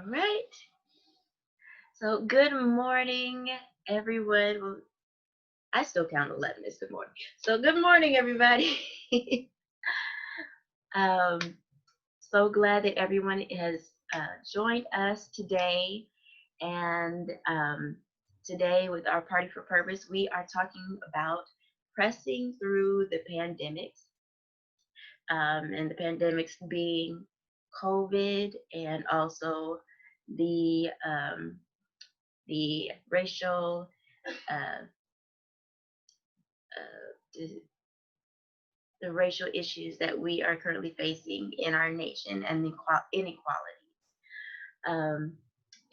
right. So good morning, everyone. Well, I still count 11 as good morning. So good morning, everybody. um, so glad that everyone has joined us today. And today, with our Party for Purpose, we are talking about pressing through the pandemics, and the pandemics being COVID and also the um, the racial uh, the, the racial issues that we are currently facing in our nation and the inequality. Um,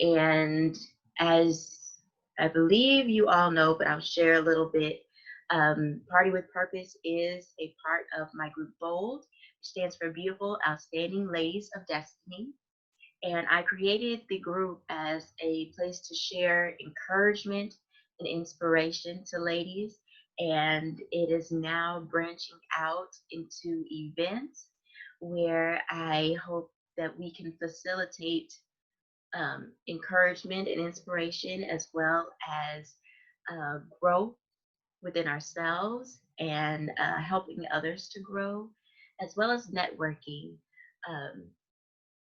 and as I believe you all know, but I'll share a little bit. Party with Purpose is a part of my group B.O.L.D, which stands for Beautiful, Outstanding Ladies of Destiny. And I created the group as a place to share encouragement and inspiration to ladies. And it is now branching out into events where I hope that we can facilitate encouragement and inspiration as well as growth within ourselves and helping others to grow, as well as networking. Um,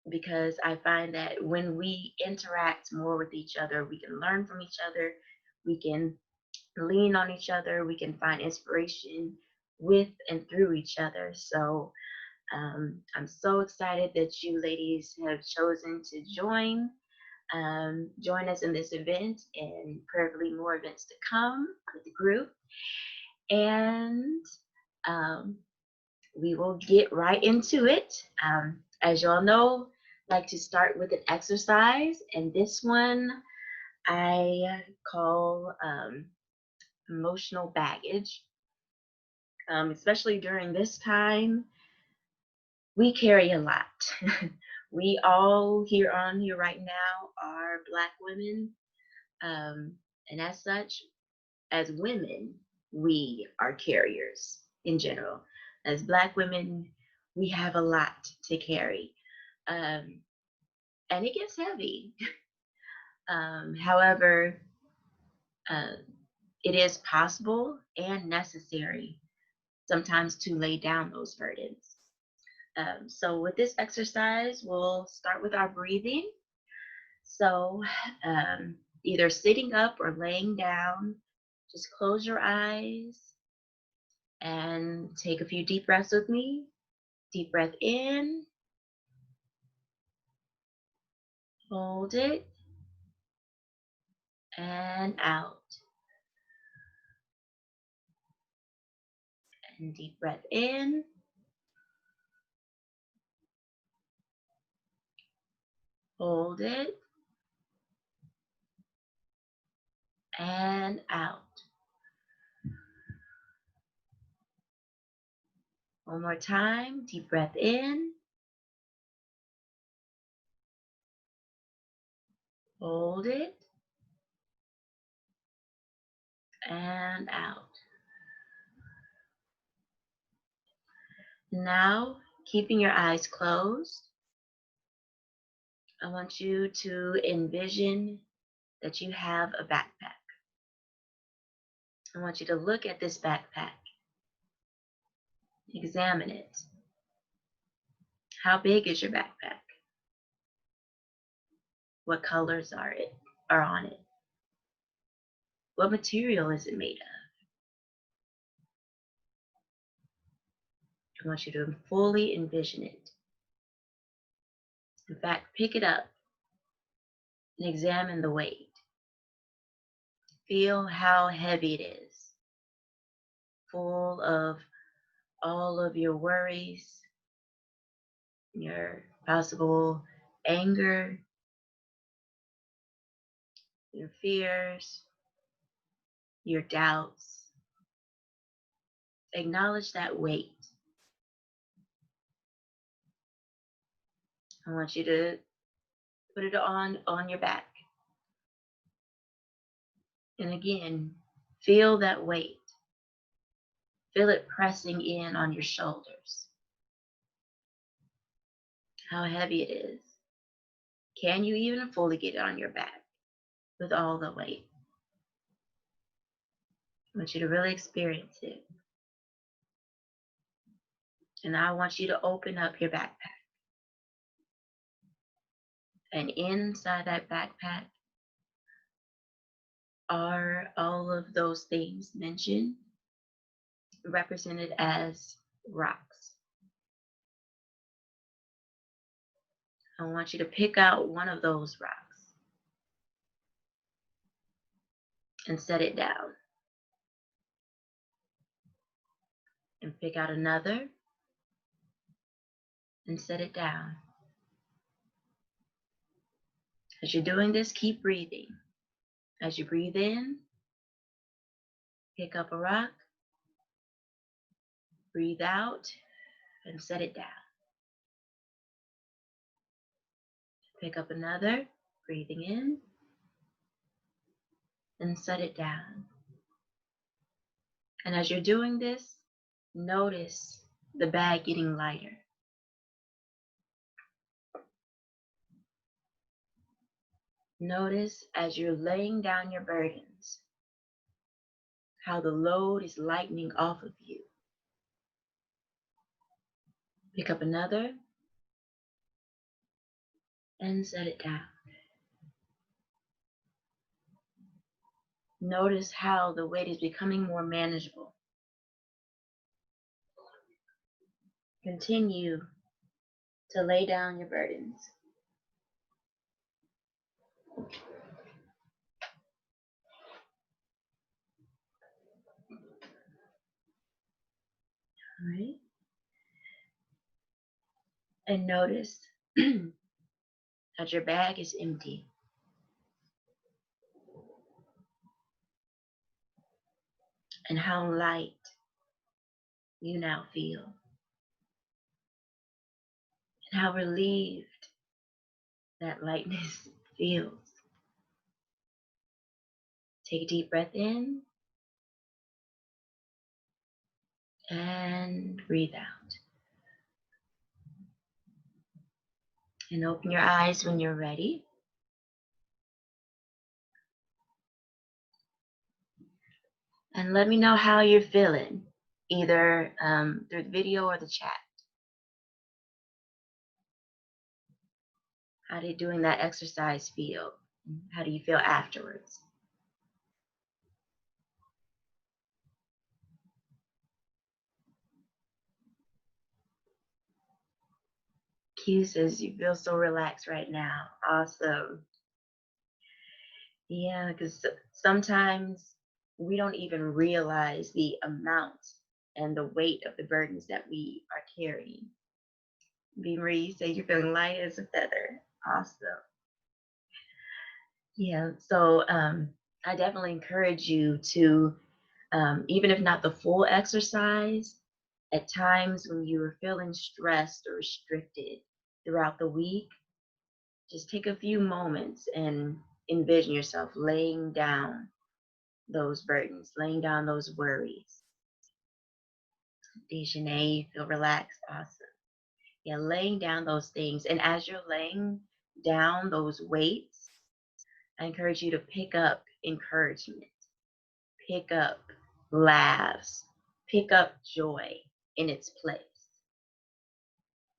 because I find that when we interact more with each other, we can learn from each other, we can lean on each other, we can find inspiration with and through each other. So I'm so excited that you ladies have chosen to join us in this event and prayerfully more events to come with the group. And um, we will get right into it. As y'all know, I like to start with an exercise, and this one I call emotional baggage. Especially during this time, we carry a lot. We all here right now are Black women, and as such, as women, we are carriers in general. As Black women, we have a lot to carry, um, and it gets heavy. However, uh, it is possible and necessary sometimes to lay down those burdens. So, with this exercise, we'll start with our breathing. So, either sitting up or laying down, just close your eyes and take a few deep breaths with me. Deep breath in, hold it, and out. And deep breath in, hold it, and out. One more time, deep breath in, hold it, and out. Now, keeping your eyes closed, I want you to envision that you have a backpack. I want you to look at this backpack, examine it. How big is your backpack? What colors are on it? What material is it made of? I want you to fully envision it. In fact, pick it up and examine the weight. Feel how heavy it is, full of all of your worries, your possible anger, your fears, your doubts. Acknowledge that weight. I want you to put it on your back. And again, feel that weight. Feel it pressing in on your shoulders. How heavy it is. Can you even fully get it on your back with all the weight? I want you to really experience it. And I want you to open up your backpack. And inside that backpack are all of those things mentioned, represented as rocks. I want you to pick out one of those rocks and set it down. And pick out another and set it down. As you're doing this, keep breathing. As you breathe in, pick up a rock, breathe out, and set it down. Pick up another, breathing in, and set it down. And as you're doing this, notice the bag getting lighter. Notice as you're laying down your burdens, how the load is lightening off of you. Pick up another and set it down. Notice how the weight is becoming more manageable. Continue to lay down your burdens. All right. And notice that your bag is empty. And how light you now feel. And how relieved that lightness feels. Take a deep breath in and breathe out. And open your eyes when you're ready. And let me know how you're feeling, either through the video or the chat. How did doing that exercise feel? How do you feel afterwards? Q says you feel so relaxed right now. Awesome. Yeah, because sometimes we don't even realize the amount and the weight of the burdens that we are carrying. B. Marie, you say you're feeling light as a feather. Awesome. Yeah, so I definitely encourage you to, even if not the full exercise, at times when you are feeling stressed or restricted throughout the week, just take a few moments and envision yourself laying down those burdens, laying down those worries. DeJanee, you feel relaxed? Awesome. Yeah, laying down those things. And as you're laying down those weights, I encourage you to pick up encouragement, pick up laughs, pick up joy in its place.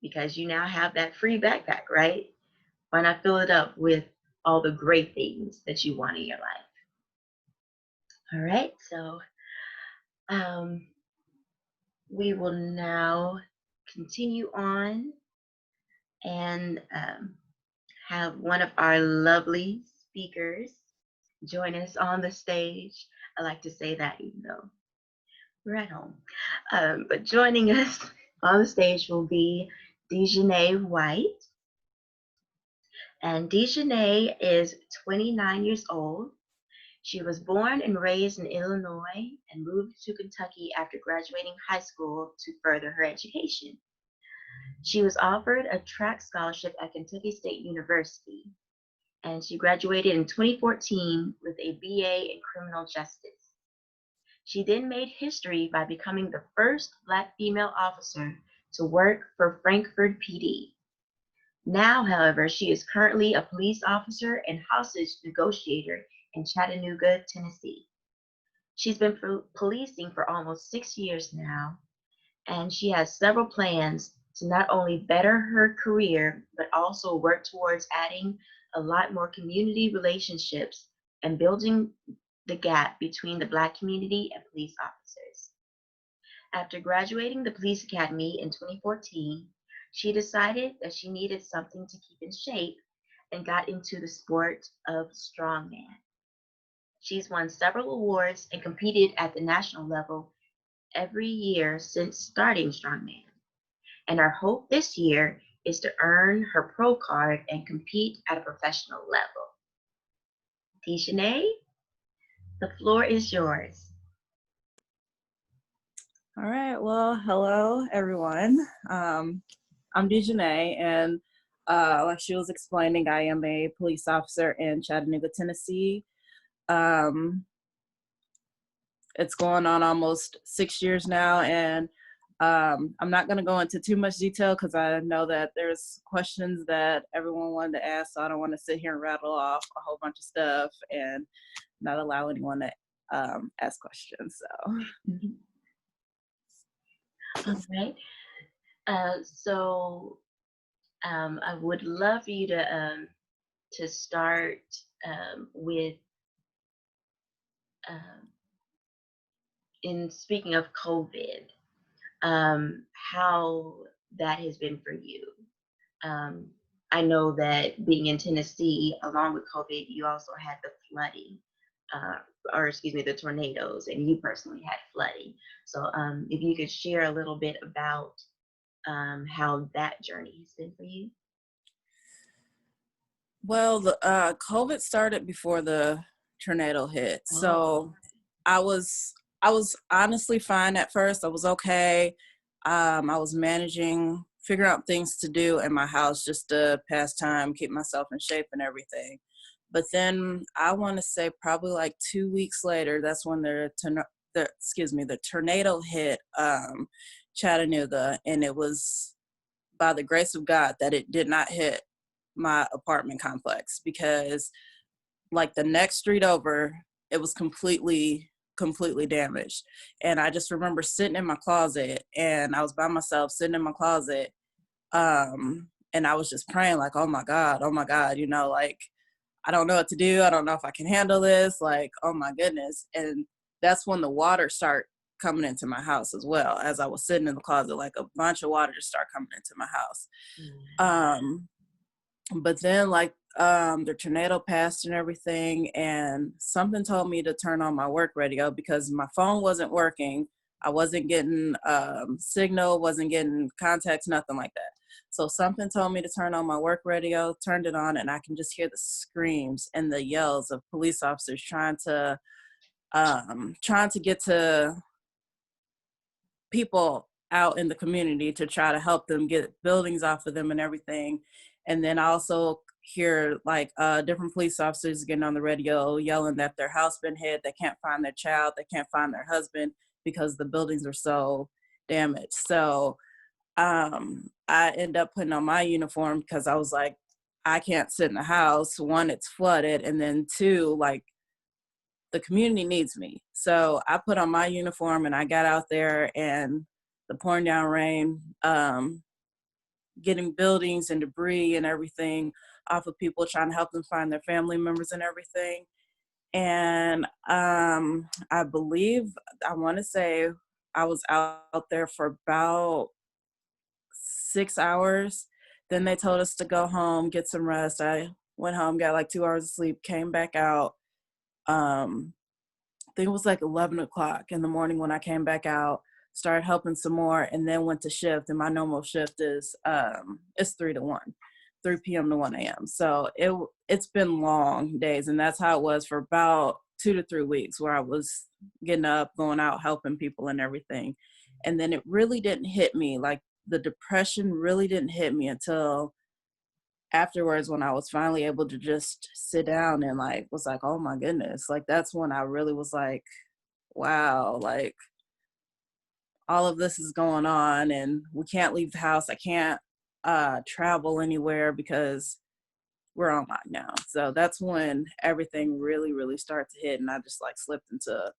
Because you now have that free backpack, right? Why not fill it up with all the great things that you want in your life? All right, so we will now continue on and have one of our lovely speakers join us on the stage. I like to say that even though we're at home. But joining us on the stage will be DeJanee White. And DeJanee is 29 years old. She was born and raised in Illinois and moved to Kentucky after graduating high school to further her education. She was offered a track scholarship at Kentucky State University, and she graduated in 2014 with a BA in criminal justice. She then made history by becoming the first Black female officer to work for Frankfort PD. Now, however, she is currently a police officer and hostage negotiator in Chattanooga, Tennessee. She's been policing for almost 6 years now, and she has several plans to not only better her career, but also work towards adding a lot more community relationships and building the gap between the Black community and police officers. After graduating the police academy in 2014, she decided that she needed something to keep in shape and got into the sport of strongman. She's won several awards and competed at the national level every year since starting strongman. And our hope this year is to earn her pro card and compete at a professional level. DeJanee, the floor is yours. All right. Well, hello, everyone. I'm DeJanee, and like she was explaining, I am a police officer in Chattanooga, Tennessee. It's going on almost 6 years now, and I'm not going to go into too much detail because I know that there's questions that everyone wanted to ask, so I don't want to sit here and rattle off a whole bunch of stuff and not allow anyone to ask questions. So. All right. I would love for you to start with um, in speaking of COVID, how that has been for you. Um, I know that being in Tennessee, along with COVID, you also had the flooding, or excuse me, the tornadoes, and you personally had flooding. So if you could share a little bit about how that journey has been for you. Well, the COVID started before the tornado hit, Oh, so I was I was honestly fine at first. I was okay. I was managing, figuring out things to do in my house just to pass time, keep myself in shape and everything. But then I want to say probably like 2 weeks later, that's when the tornado hit Chattanooga, and it was by the grace of God that it did not hit my apartment complex, because like the next street over, it was completely damaged. And I just remember sitting in my closet, and I was by myself sitting in my closet, and I was just praying like, oh my God, like I don't know what to do. I don't know if I can handle this, like, oh my goodness. And that's when the water started coming into my house as well. As I was sitting in the closet, like a bunch of water just started coming into my house. mm, um but then like the tornado passed and everything, and something told me to turn on my work radio because my phone wasn't working. I wasn't getting signal, wasn't getting contacts, nothing like that. So something told me to turn on my work radio, turned it on, and I can just hear the screams and the yells of police officers trying to get to people out in the community to try to help them get buildings off of them and everything. And then I also hear like different police officers getting on the radio yelling that their house been hit, they can't find their child, they can't find their husband because the buildings are so damaged. So I end up putting on my uniform because I was like, I can't sit in the house. One, it's flooded, and then two, like the community needs me. So I put on my uniform and I got out there, and the pouring down rain, getting buildings and debris and everything off of people, trying to help them find their family members and everything. And I believe, I want to say I was out there for about 6 hours. Then they told us to go home, get some rest. I went home, got like 2 hours of sleep, came back out. I think it was like 11 o'clock in the morning when I came back out, started helping some more, and then went to shift. And my normal shift is it's 3 to 1, 3 p.m. to 1 a.m. So it's been long days, and that's how it was for about 2 to 3 weeks, where I was getting up, going out, helping people and everything. And then it really didn't hit me, like the depression really didn't hit me until afterwards, when I was finally able to just sit down and like was like, oh my goodness, like that's when I really was like, wow, like all of this is going on and we can't leave the house. I can't travel anywhere because we're on lockdown. So that's when everything really, really started to hit, and I just like slipped into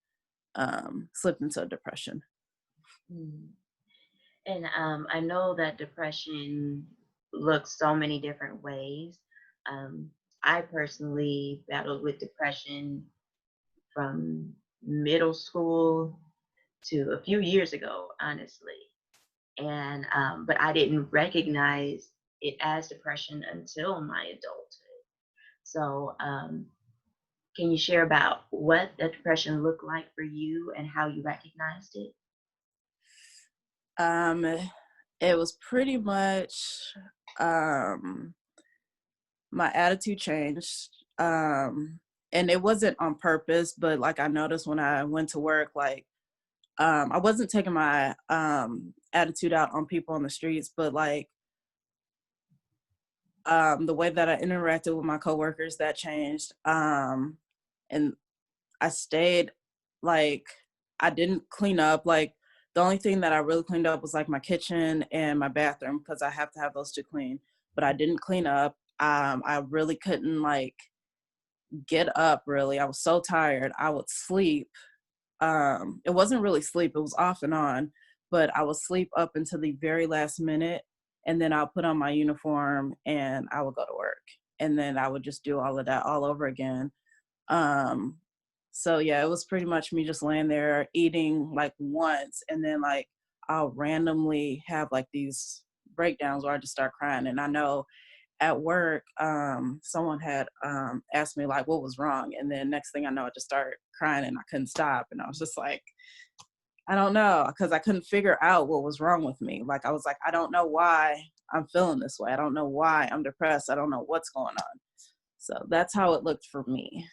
a depression. Mm. And I know that depression looks so many different ways. Um, I personally battled with depression from middle school to a few years ago, honestly. And but I didn't recognize it as depression until my adulthood. So, can you share about what that depression looked like for you and how you recognized it? Um, it was pretty much um, my attitude changed. And it wasn't on purpose, but like I noticed when I went to work, like I wasn't taking my attitude out on people on the streets, but like the way that I interacted with my coworkers, that changed. And I stayed like I didn't clean up. Like the only thing that I really cleaned up was like my kitchen and my bathroom because I have to have those two clean. But I didn't clean up. I really couldn't like get up really. I was so tired. I would sleep. It wasn't really sleep, it was off and on, but I would sleep up until the very last minute, and then I'll put on my uniform and I would go to work. And then I would just do all of that all over again. Um, so yeah, it was pretty much me just laying there eating like once, and then like I'll randomly have like these breakdowns where I just start crying. And I know at work, someone had asked me like what was wrong, and then next thing I know, I just started crying and I couldn't stop, and I was just like, I don't know, because I couldn't figure out what was wrong with me. Like I was like, I don't know why I'm feeling this way. I don't know why I'm depressed. I don't know what's going on. So that's how it looked for me.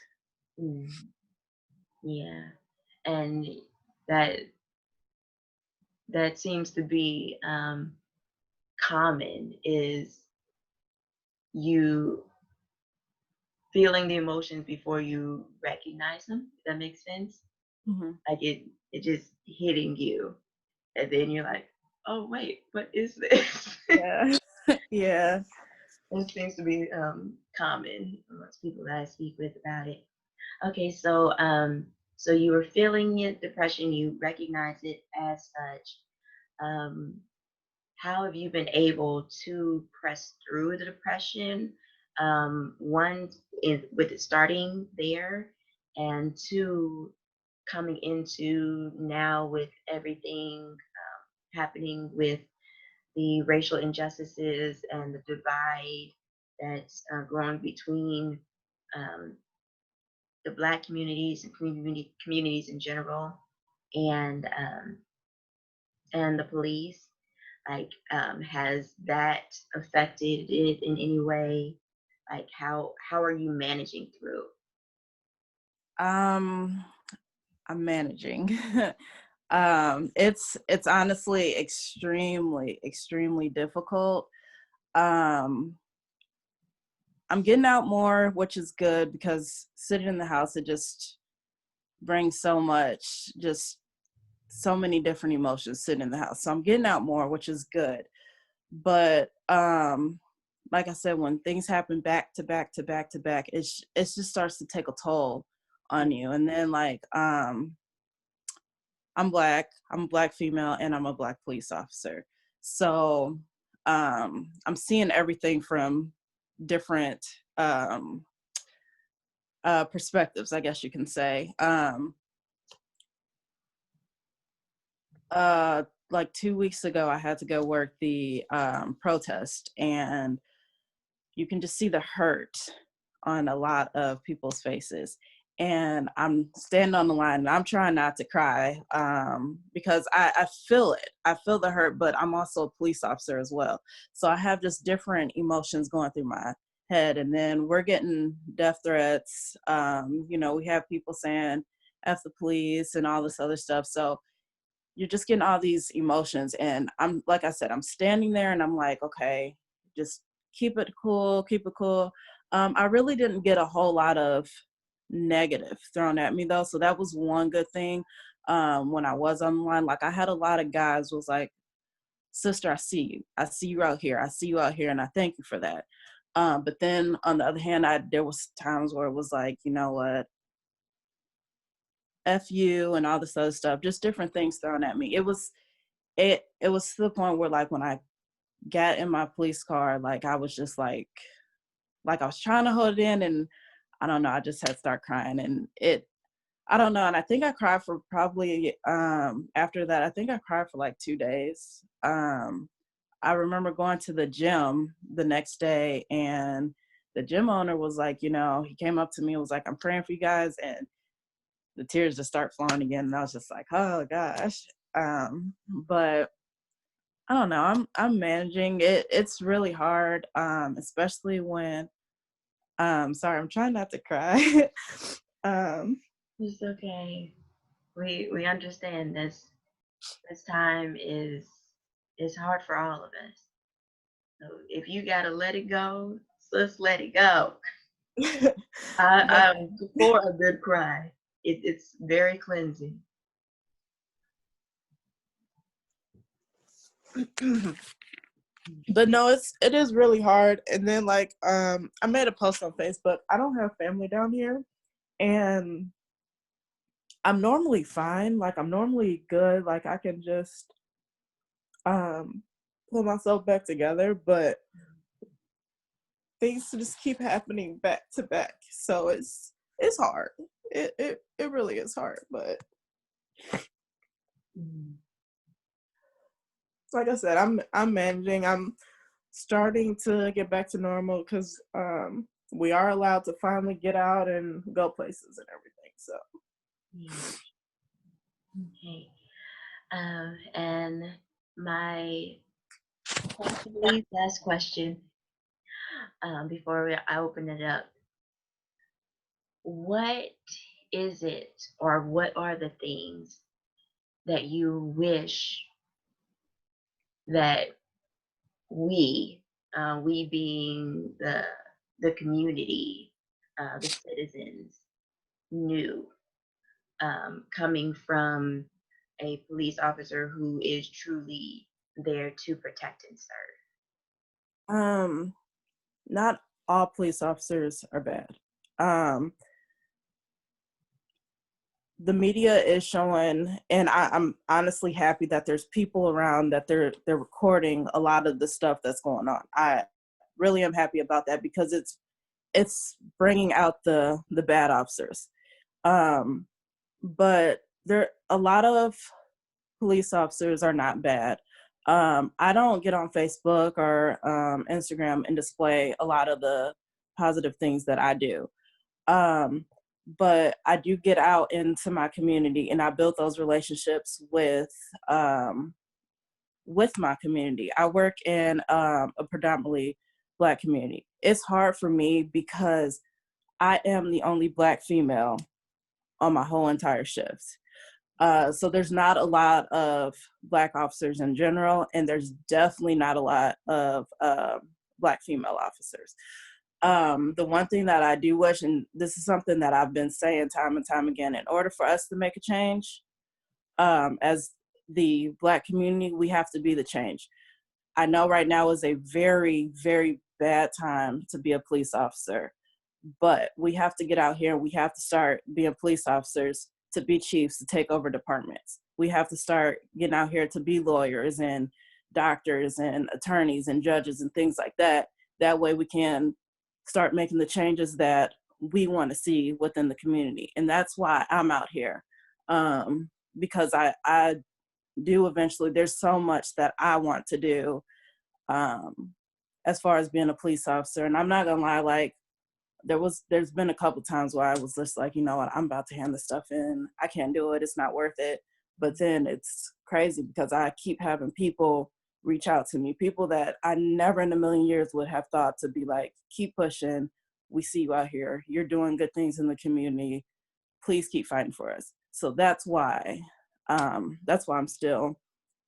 Mm, yeah, and that that seems to be common is you feeling the emotions before you recognize them. If that makes sense. Hmm. Like it just hitting you, and then you're like, oh wait, what is this? Yeah. Yeah. It seems to be common amongst people that I speak with about it. Okay, so so you were feeling it, depression, you recognize it as such. Um, how have you been able to press through the depression? One is with it starting there, and two, coming into now with everything happening with the racial injustices and the divide that's growing between um, the Black communities and communities in general, and and the police. Like, has that affected it in any way? Like, how are you managing through? Um, I'm managing. It's honestly extremely difficult. Um, I'm getting out more, which is good because sitting in the house, it just brings so much, just so many different emotions sitting in the house. So I'm getting out more, which is good. But like I said, when things happen back to back to back to back, it just starts to take a toll on you. And then like I'm a black female, and I'm a black police officer. So I'm seeing everything from different um, perspectives, I guess you can say. Like 2 weeks ago, I had to go work the protest, and you can just see the hurt on a lot of people's faces. And I'm standing on the line and I'm trying not to cry because I feel it. I feel the hurt, but I'm also a police officer as well. So I have just different emotions going through my head. And then we're getting death threats. We have people saying F the police and all this other stuff. So you're just getting all these emotions. And I'm, like I said, I'm standing there and I'm like, okay, just keep it cool, keep it cool. I really didn't get a whole lot of negative thrown at me though. So that was one good thing. When I was on the line, like I had a lot of guys was like sister, I see you out here, I see you out here, and I thank you for that. But then on the other hand, there was times where it was like, you know what, F you and all this other stuff, just different things thrown at me. It was to the point where, like, when I got in my police car, like, I was just like I was trying to hold it in, and I don't know, I just had to start crying, and I don't know, and I think I cried for probably after that, I think I cried for like 2 days. I remember going to the gym the next day, and the gym owner was like, you know, he came up to me and was like, I'm praying for you guys, and the tears just start flowing again, and I was just like, oh gosh. But I don't know, I'm managing it. It's really hard, especially when sorry, I'm trying not to cry. um It's okay. We understand this. This time is hard for all of us. So if you gotta let it go, just let it go. but I'm for a good cry. It's very cleansing. but no, it is really hard. And then, like, I made a post on Facebook. I don't have family down here, and I'm normally fine. Like, I'm normally good. Like, I can just um pull myself back together, but things just keep happening back to back. So it's hard. It really is hard. But Mm. like I said, I'm managing. I'm starting to get back to normal because we are allowed to finally get out and go places and everything. So Yeah. Okay. And my possibly last question, I open it up. What is it, or what are the things that you wish that we being the community, the citizens, knew, coming from a police officer who is truly there to protect and serve? um not all police officers are bad. Um the media is showing, and I'm honestly happy that there's people around that they're recording a lot of the stuff that's going on. I really am happy about that because it's bringing out the bad officers. Um, but there a lot of police officers are not bad. I don't get on Facebook or Instagram and display a lot of the positive things that I do. Um, but I do get out into my community, and I built those relationships with my community. I work in a predominantly Black community. It's hard for me because I am the only Black female on my whole entire shift. So there's not a lot of Black officers in general, and there's definitely not a lot of Black female officers. The one thing that I do wish, and this is something that I've been saying time and time again, in order for us to make a change, as the Black community, we have to be the change. I know right now is a very, very bad time to be a police officer, but we have to get out here and we have to start being police officers to be chiefs, to take over departments. We have to start getting out here to be lawyers and doctors and attorneys and judges and things like that. That way we can start making the changes that we want to see within the community. And that's why I'm out here. Because I do eventually, there's so much that I want to do as far as being a police officer. And I'm not gonna lie, like, there's been a couple times where I was just like, you know what, I'm about to hand this stuff in. I can't do it. It's not worth it. But then it's crazy because I keep having people reach out to me, people that I never in a million years would have thought to be like, keep pushing. We see you out here. You're doing good things in the community. Please keep fighting for us. So that's why I'm still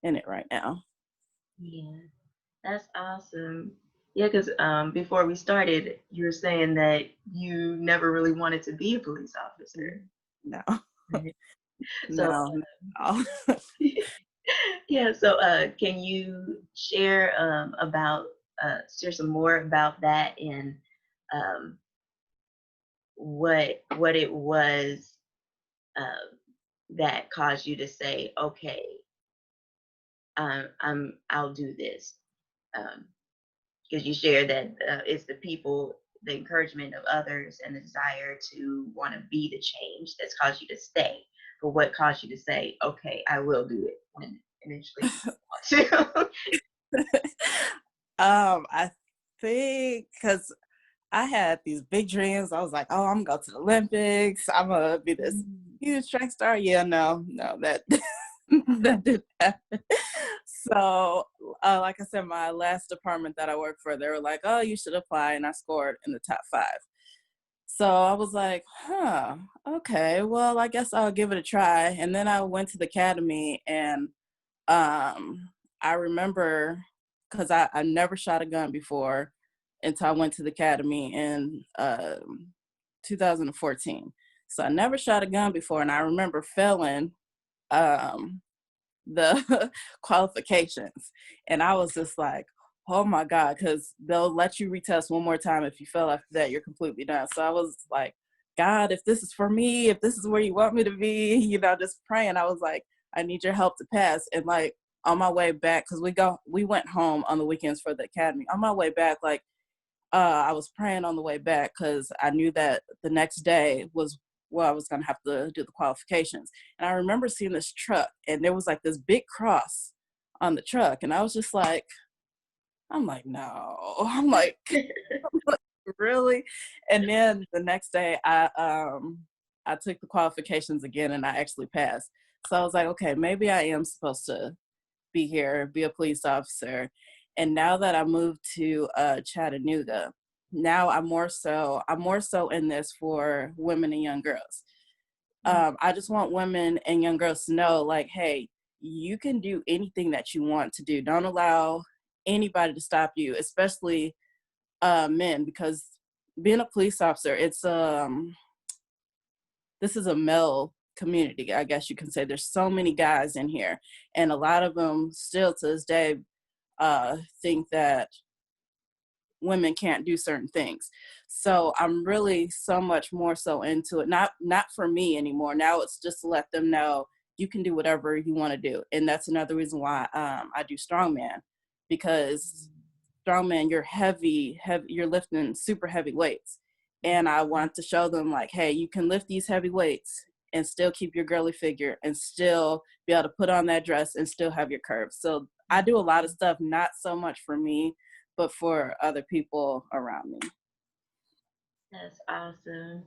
in it right now. Yeah, that's awesome. Yeah, because before we started, you were saying that you never really wanted to be a police officer. No, Right. So no, no. Yeah, so can you share about share some more about that and um, what it was that caused you to say, okay, I'll do this, because you share that it's the people, the encouragement of others, and the desire to want to be the change that's caused you to stay. But what caused you to say, okay, I will do it when eventually you want to? I think because I had these big dreams. I was like, oh, I'm gonna go to the Olympics. I'm gonna be this huge track star. Yeah, no, that that didn't happen. So, like I said, my last department that I worked for, they were like, oh, you should apply, and I scored in the top 5. So I was like, huh, okay, well, I guess I'll give it a try. And then I went to the academy, and I remember because I never shot a gun before until I went to the academy in 2014. So I never shot a gun before, and I remember failing um, the qualifications. And I was just like, oh my God, because they'll let you retest one more time. If you fail after that, you're completely done. So I was like, God, if this is for me, if this is where you want me to be, just praying. I was like, I need your help to pass. And like on my way back, because we went home on the weekends for the academy. On my way back, like I was praying on the way back because I knew that the next day was well, I was going to have to do the qualifications. And I remember seeing this truck, and there was like this big cross on the truck. And I was just like, I'm like, no. I'm like, really? And then the next day I took the qualifications again, and I actually passed. So I was like, okay, maybe I am supposed to be here, be a police officer. And now that I moved to Chattanooga, now I'm more so in this for women and young girls. I just want women and young girls to know, like, hey, you can do anything that you want to do. Don't allow anybody to stop you, especially men, because being a police officer, it's this is a male community, I guess you can say. There's so many guys in here, and a lot of them still to this day think that women can't do certain things. So I'm really so much more so into it. Not for me anymore. Now it's just to let them know you can do whatever you want to do. And that's another reason why I do strongman, because strongman, you're heavy, you're lifting super heavy weights. And I want to show them like, hey, you can lift these heavy weights and still keep your girly figure and still be able to put on that dress and still have your curves. So I do a lot of stuff, not so much for me, but for other people around me. That's awesome.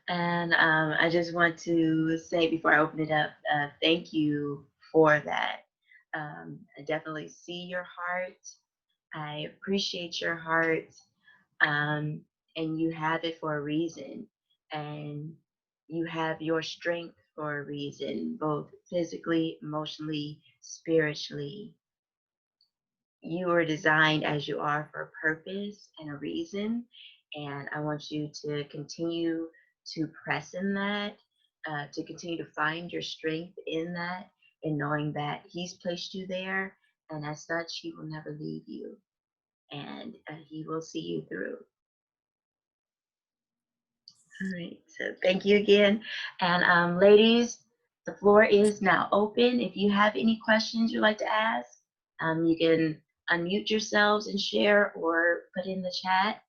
And I just want to say before I open it up, thank you for that. I definitely see your heart. I appreciate your heart. Um, and you have it for a reason. And you have your strength for a reason, both physically, emotionally, spiritually. You are designed as you are for a purpose and a reason. And I want you to continue to press in that, to continue to find your strength in that, and knowing that He's placed you there. And as such, He will never leave you, and He will see you through. All right. So thank you again. And ladies, the floor is now open. If you have any questions you'd like to ask, you can unmute yourselves and share or put in the chat.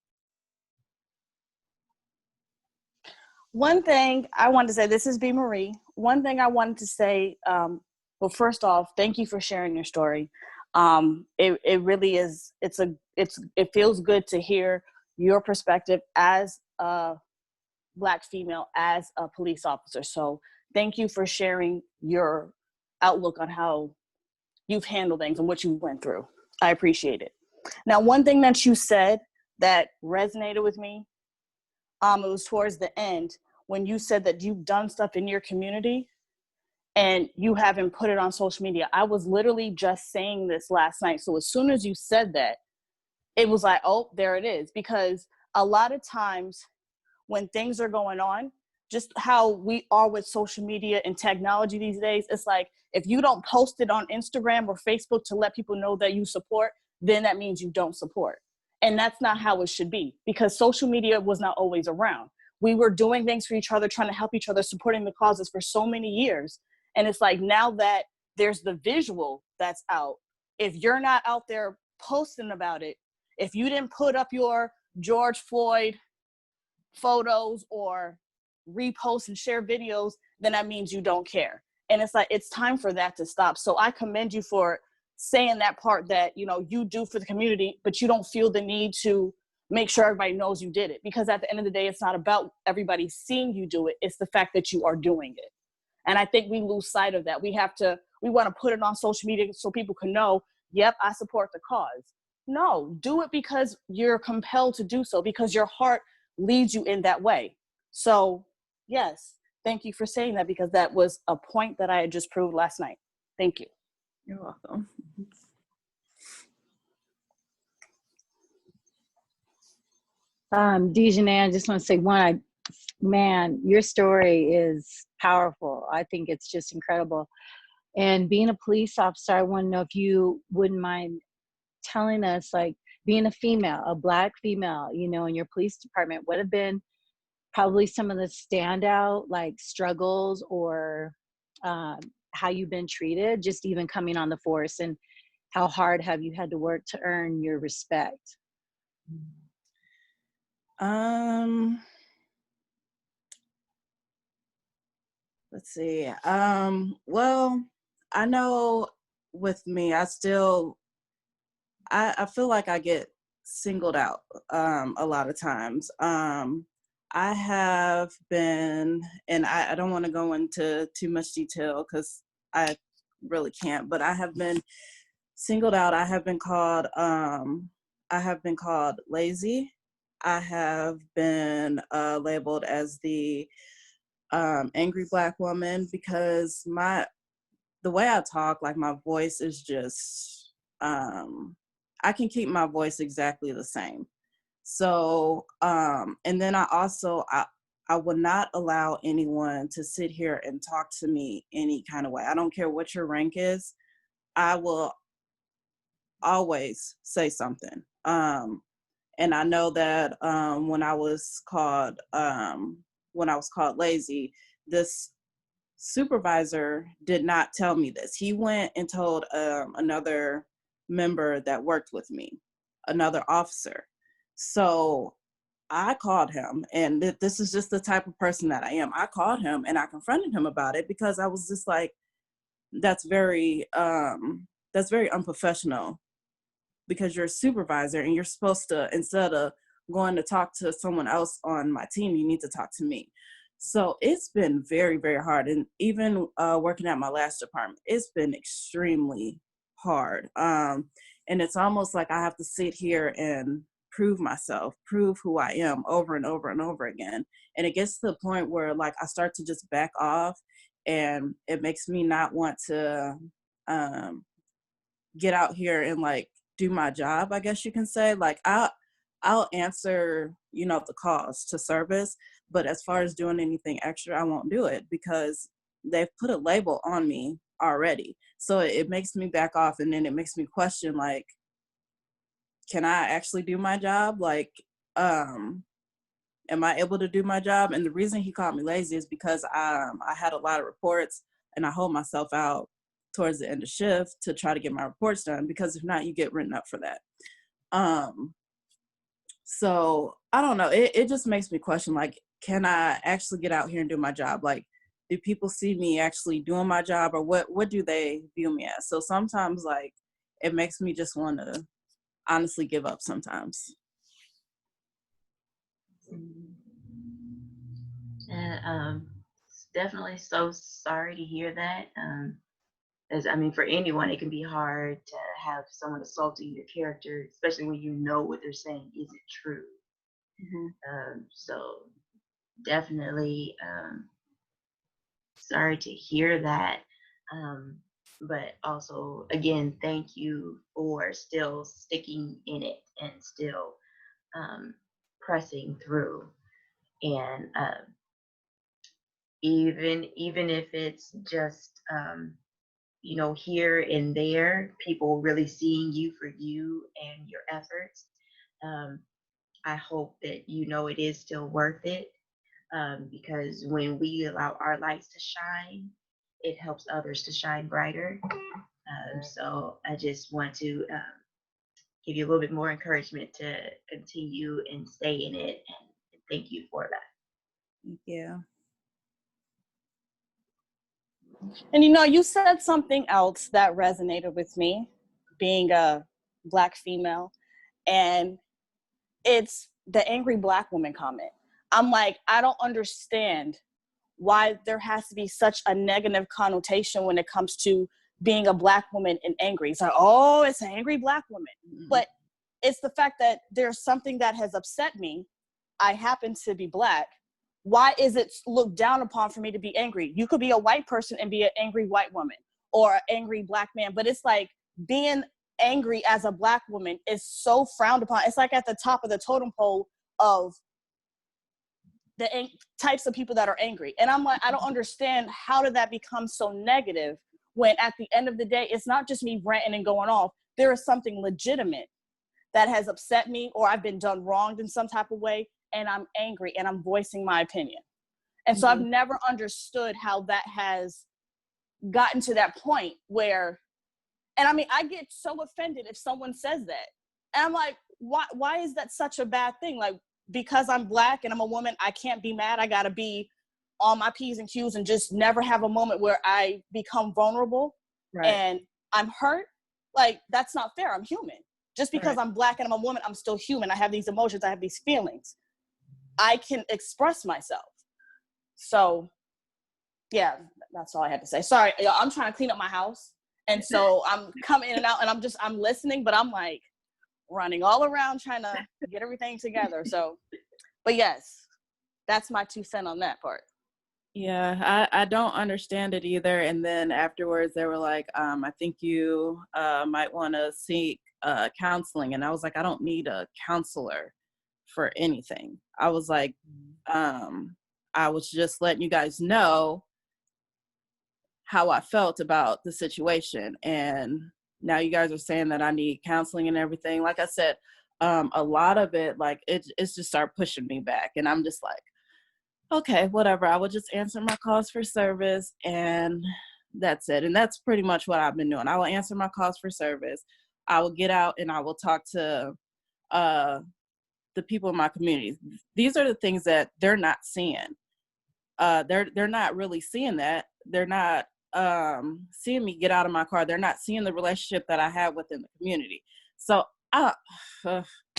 One thing I wanted to say, this is B. Marie. One thing I wanted to say, well, first off, thank you for sharing your story. It really is, it feels good to hear your perspective as a Black female, as a police officer. So thank you for sharing your outlook on how you've handled things and what you went through. I appreciate it. Now, one thing that you said that resonated with me, it was towards the end when you said that you've done stuff in your community and you haven't put it on social media. I was literally just saying this last night. So as soon as you said that, it was like, oh, there it is. Because a lot of times when things are going on, just how we are with social media and technology these days. It's like, if you don't post it on Instagram or Facebook to let people know that you support, then that means you don't support. And that's not how it should be, because social media was not always around. We were doing things for each other, trying to help each other, supporting the causes for so many years. And it's like, now that there's the visual that's out, if you're not out there posting about it, if you didn't put up your George Floyd photos or repost and share videos, then that means you don't care. And it's like, it's time for that to stop. So I commend you for saying that part, that, you know, you do for the community, but you don't feel the need to make sure everybody knows you did it. Because at the end of the day, it's not about everybody seeing you do it. It's the fact that you are doing it. And I think we lose sight of that. We want to put it on social media so people can know, yep, I support the cause. No, do it because you're compelled to do so, because your heart leads you in that way. So yes, thank you for saying that, because that was a point that I had just proved last night. Thank you. You're welcome. DeJanee, I just want to say man, your story is powerful. I think it's just incredible. And being a police officer, I want to know if you wouldn't mind telling us, like, being a female, a Black female, you know, in your police department, what have been probably some of the standout, like, struggles, or how you've been treated, just even coming on the force, and how hard have you had to work to earn your respect? Let's see. Well, I know with me, I feel like I get singled out a lot of times. I have been, and I don't want to go into too much detail because I really can't, but I have been singled out. I have been called lazy. I have been labeled as the angry Black woman, because the way I talk, like, my voice is just, I can keep my voice exactly the same. So, and then I would not allow anyone to sit here and talk to me any kind of way. I don't care what your rank is. I will always say something. And I know that when I was called lazy, this supervisor did not tell me this. He went and told another member that worked with me, another officer. So I called him, and this is just the type of person that I am. I called him and I confronted him about it, because I was just like, that's very unprofessional, because you're a supervisor and you're supposed to, instead of going to talk to someone else on my team, you need to talk to me. So it's been very, very hard. And even working at my last department, it's been extremely hard. And it's almost like I have to sit here and prove myself, prove who I am over and over and over again. And it gets to the point where, like, I start to just back off, and it makes me not want to get out here and, like, do my job, I guess you can say. Like, I'll answer, the calls to service, but as far as doing anything extra, I won't do it, because they've put a label on me already. So it makes me back off, and then it makes me question, like, can I actually do my job? Like, am I able to do my job? And the reason he called me lazy is because I had a lot of reports, and I hold myself out towards the end of shift to try to get my reports done, because if not, you get written up for that. So I don't know. It just makes me question, like, can I actually get out here and do my job? Like, do people see me actually doing my job, or what do they view me as? So sometimes, like, it makes me just want to honestly give up sometimes. And definitely so sorry to hear that. As I mean, for anyone, it can be hard to have someone assaulting your character, especially when you know what they're saying isn't true. So definitely sorry to hear that. But also, again, thank you for still sticking in it and still pressing through. And even if it's just here and there, people really seeing you for you and your efforts. Um, I hope that it is still worth it, because when we allow our lights to shine, it helps others to shine brighter. So I just want to give you a little bit more encouragement to continue and stay in it, and thank you for that. Yeah. And you said something else that resonated with me, being a Black female, and it's the angry Black woman comment. I'm like, I don't understand why there has to be such a negative connotation when it comes to being a Black woman and angry. It's like, oh, it's an angry Black woman. Mm-hmm. But it's the fact that there's something that has upset me. I happen to be Black. Why is it looked down upon for me to be angry? You could be a white person and be an angry white woman, or an angry Black man. But it's like being angry as a Black woman is so frowned upon. It's like at the top of the totem pole of the types of people that are angry. And I'm like, I don't understand, how did that become so negative when at the end of the day, it's not just me ranting and going off. There is something legitimate that has upset me, or I've been done wronged in some type of way, and I'm angry and I'm voicing my opinion. And so I've never understood how that has gotten to that point where, and I mean, I get so offended if someone says that. And I'm like, why is that such a bad thing? Like, because I'm Black and I'm a woman, I can't be mad. I gotta be on my P's and Q's and just never have a moment where I become vulnerable. Right. And I'm hurt. Like, that's not fair. I'm human. Just because I'm Black and I'm a woman, I'm still human. I have these emotions. I have these feelings. I can express myself. So, yeah, that's all I had to say. Sorry, I'm trying to clean up my house. And so I'm coming in and out, and I'm listening, but I'm like running all around trying to get everything together. So, but yes, that's my 2 cents on that part. Yeah, I don't understand it either. And then afterwards they were like, I think you might want to seek counseling. And I was like, I don't need a counselor for anything. I was like, I was just letting you guys know how I felt about the situation. And now you guys are saying that I need counseling and everything. Like I said, a lot of it, like it's just started pushing me back. And I'm just like, okay, whatever. I will just answer my calls for service, and that's it. And that's pretty much what I've been doing. I will answer my calls for service. I will get out and I will talk to the people in my community. These are the things that they're not seeing. They're not really seeing that. They're not seeing me get out of my car. They're not seeing the relationship that I have within the community. So a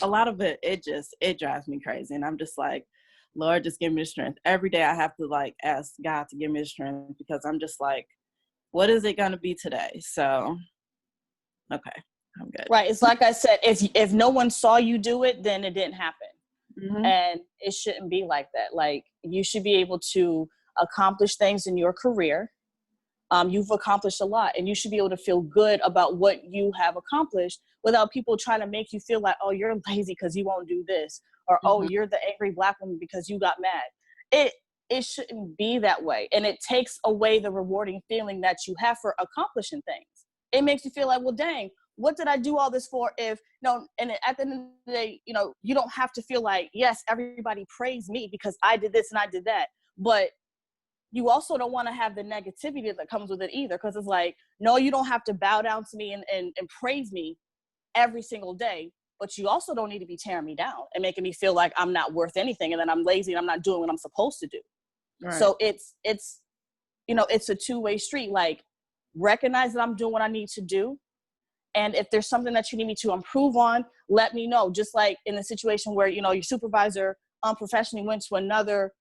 lot of it drives me crazy. And I'm just like, Lord, just give me the strength. Every day I have to like ask God to give me the strength, because I'm just like, what is it going to be today? So, okay, I'm good. Right. It's like I said, if no one saw you do it, then it didn't happen. Mm-hmm. And it shouldn't be like that. Like, you should be able to accomplish things in your career. You've accomplished a lot, and you should be able to feel good about what you have accomplished without people trying to make you feel like, oh, you're lazy because you won't do this, or oh, you're the angry Black woman because you got mad. It shouldn't be that way. And it takes away the rewarding feeling that you have for accomplishing things. It makes you feel like, well, dang, what did I do all this for? If and at the end of the day, you don't have to feel like, yes, everybody praise me because I did this and I did that. But you also don't want to have the negativity that comes with it either, because it's like, no, you don't have to bow down to me and praise me every single day, but you also don't need to be tearing me down and making me feel like I'm not worth anything and that I'm lazy and I'm not doing what I'm supposed to do. Right. So it's a two-way street. Like, recognize that I'm doing what I need to do, and if there's something that you need me to improve on, let me know. Just like in the situation where your supervisor unprofessionally went to another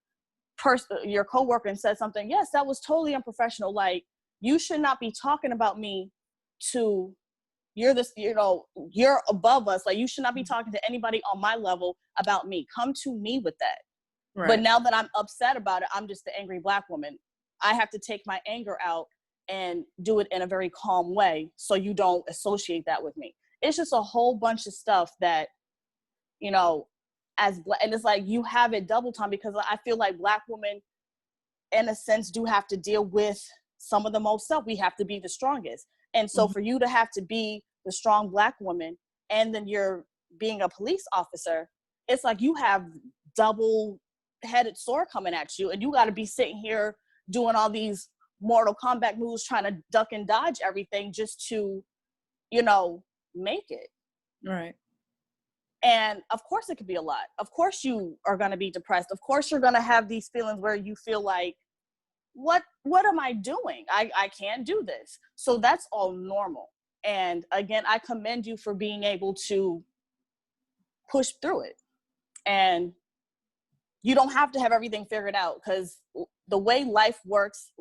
person, your coworker, and said something, yes, that was totally unprofessional. Like, you should not be talking about me to, you're above us. Like, you should not be talking to anybody on my level about me. Come to me with that. Right. But now that I'm upset about it, I'm just the angry Black woman. I have to take my anger out and do it in a very calm way, so you don't associate that with me. It's just a whole bunch of stuff that, and it's like you have it double time, because I feel like Black women, in a sense, do have to deal with some of the most stuff. We have to be the strongest. And so for you to have to be the strong Black woman, and then you're being a police officer, it's like you have double-headed sword coming at you, and you got to be sitting here doing all these Mortal Kombat moves, trying to duck and dodge everything just to, make it. Right. And of course it could be a lot. Of course you are going to be depressed. Of course you're going to have these feelings where you feel like, what am I doing? I can't do this. So that's all normal. And again, I commend you for being able to push through it. And you don't have to have everything figured out, because the way life works,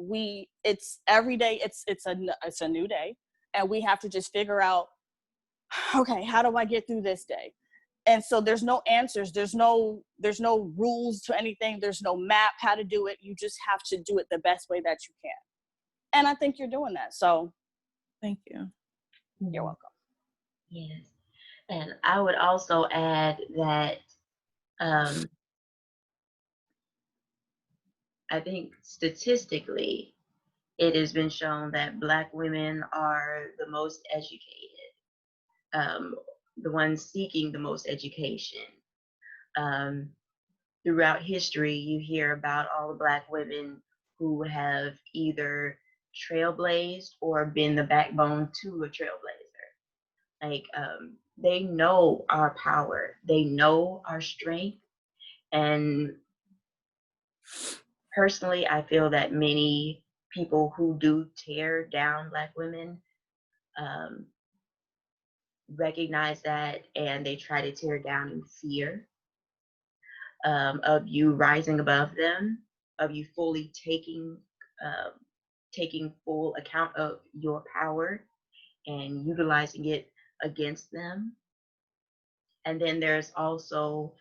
it's every day, it's a new day, and we have to just figure out, okay, how do I get through this day? And so there's no answers, there's no rules to anything, there's no map how to do it. You just have to do it the best way that you can. And I think you're doing that. So thank you. You're welcome. Yes. And I would also add that I think statistically, it has been shown that Black women are the most educated, the ones seeking the most education. Throughout history, you hear about all the Black women who have either trailblazed or been the backbone to a trailblazer. Like, they know our power, they know our strength. And personally, I feel that many people who do tear down Black women recognize that, and they try to tear down in fear of you rising above them, of you fully taking full account of your power and utilizing it against them. And then there's also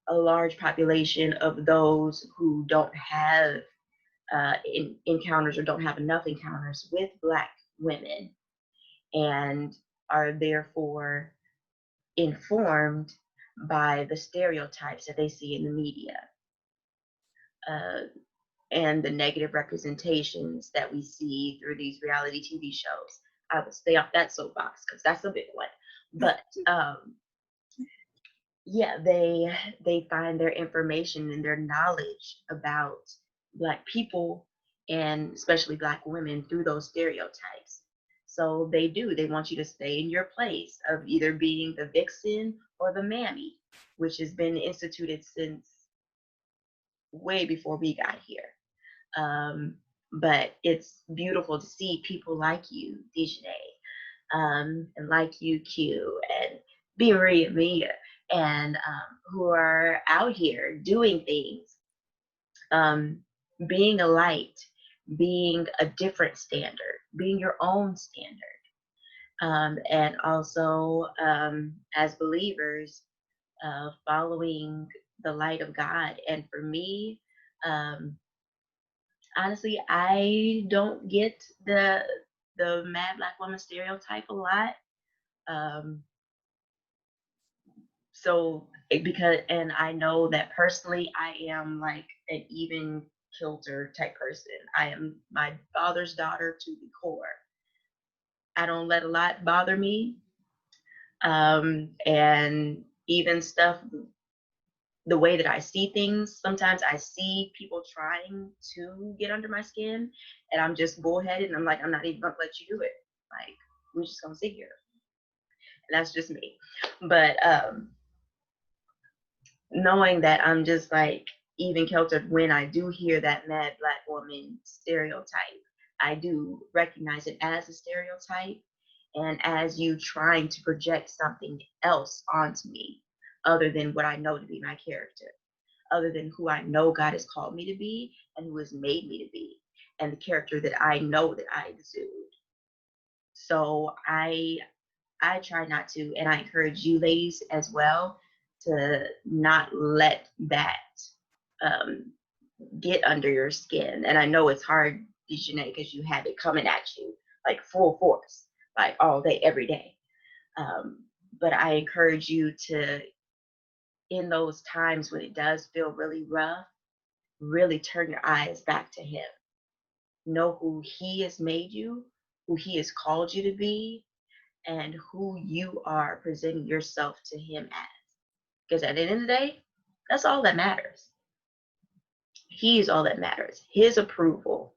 a large population of those who don't have encounters or don't have enough encounters with Black women, and are therefore informed by the stereotypes that they see in the media and the negative representations that we see through these reality TV shows. I would stay off that soapbox because that's a big one. But yeah, they find their information and their knowledge about Black people, and especially Black women, through those stereotypes. So they want you to stay in your place of either being the vixen or the mammy, which has been instituted since way before we got here. But it's beautiful to see people like you, DeJanee, and like you, Q, and B. Marie and Mia, and who are out here doing things, being a light, being a different standard, being your own standard. And also, as believers, following the light of God. And for me, honestly, I don't get the mad Black woman stereotype a lot. And I know that personally, I am like an even kilter type person. I am my father's daughter to the core. I don't let a lot bother me. And even stuff, the way that I see things, sometimes I see people trying to get under my skin, and I'm just bullheaded, and I'm like, I'm not even gonna let you do it. Like, we're just gonna sit here. And that's just me. But knowing that I'm just like even kiltered when I do hear that mad Black woman stereotype, I do recognize it as a stereotype, and as you trying to project something else onto me other than what I know to be my character, other than who I know God has called me to be and who has made me to be, and the character that I know that I exude. So I try not to, and I encourage you ladies as well to not let that get under your skin. And I know it's hard, DeJanee, because you have it coming at you like full force, like all day, every day. But I encourage you to, in those times when it does feel really rough, really turn your eyes back to him. Know who he has made you, who he has called you to be, and who you are presenting yourself to him as. Because at the end of the day, that's all that matters. He's all that matters. His approval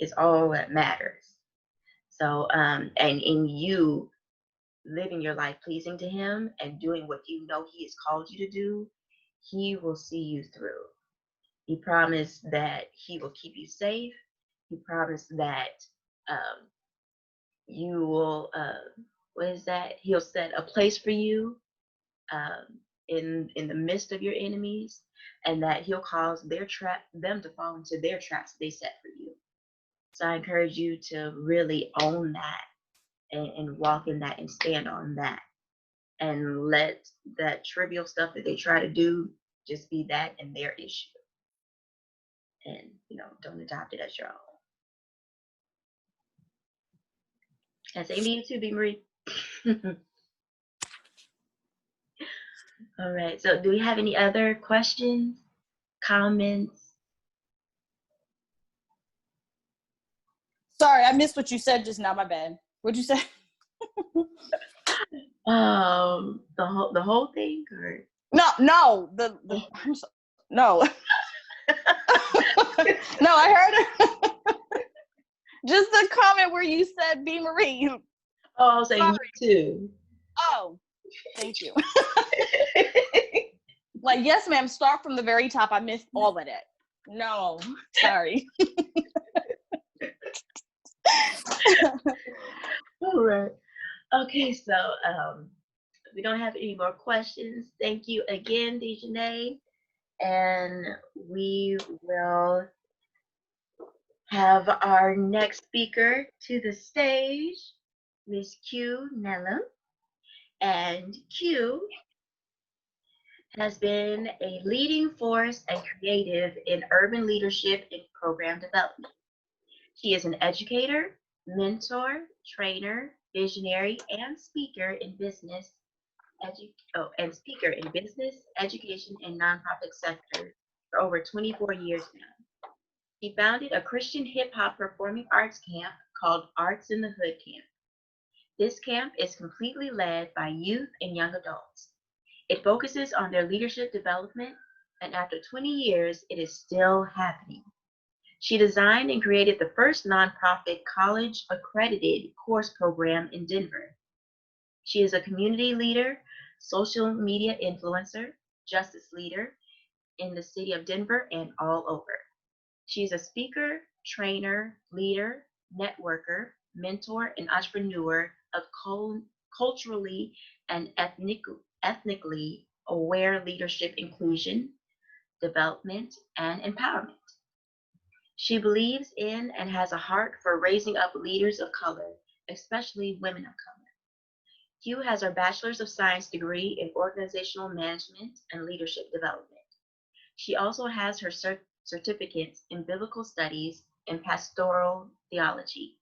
is all that matters. So, and in you living your life pleasing to him and doing what you know he has called you to do, he will see you through. He promised that he will keep you safe. He promised that um, you will, what is that? He'll set a place for you in the midst of your enemies, and that he'll cause them to fall into their traps they set for you. So I encourage you to really own that and walk in that and stand on that, and let that trivial stuff that they try to do just be that and their issue, and don't adopt it as your own. And same to you too, B. Marie. All right. So do we have any other questions, comments? Sorry, I missed what you said just now. My bad. What'd you say? The whole thing, or No. No. No, I heard it. Just the comment where you said B. Marie. oh, I'll say you too. Oh, thank you. Like, yes, ma'am, start from the very top. I missed all of that. No, sorry. All right. Okay, so we don't have any more questions. Thank you again, DeJanee. And we will have our next speaker to the stage, Miss Q Nellum. And Q has been a leading force and creative in urban leadership and program development. She is an educator, mentor, trainer, visionary, and speaker in business, education, and nonprofit sectors for over 24 years now. She founded a Christian hip hop performing arts camp called Arts in the Hood Camp. This camp is completely led by youth and young adults. It focuses on their leadership development, and after 20 years, it is still happening. She designed and created the first nonprofit college-accredited course program in Denver. She is a community leader, social media influencer, justice leader in the city of Denver and all over. She is a speaker, trainer, leader, networker, mentor, and entrepreneur of culturally and ethnically aware leadership inclusion, development, and empowerment. She believes in and has a heart for raising up leaders of color, especially women of color. Q has her Bachelor's of Science degree in Organizational Management and Leadership Development. She also has her certificates in Biblical Studies and Pastoral Theology.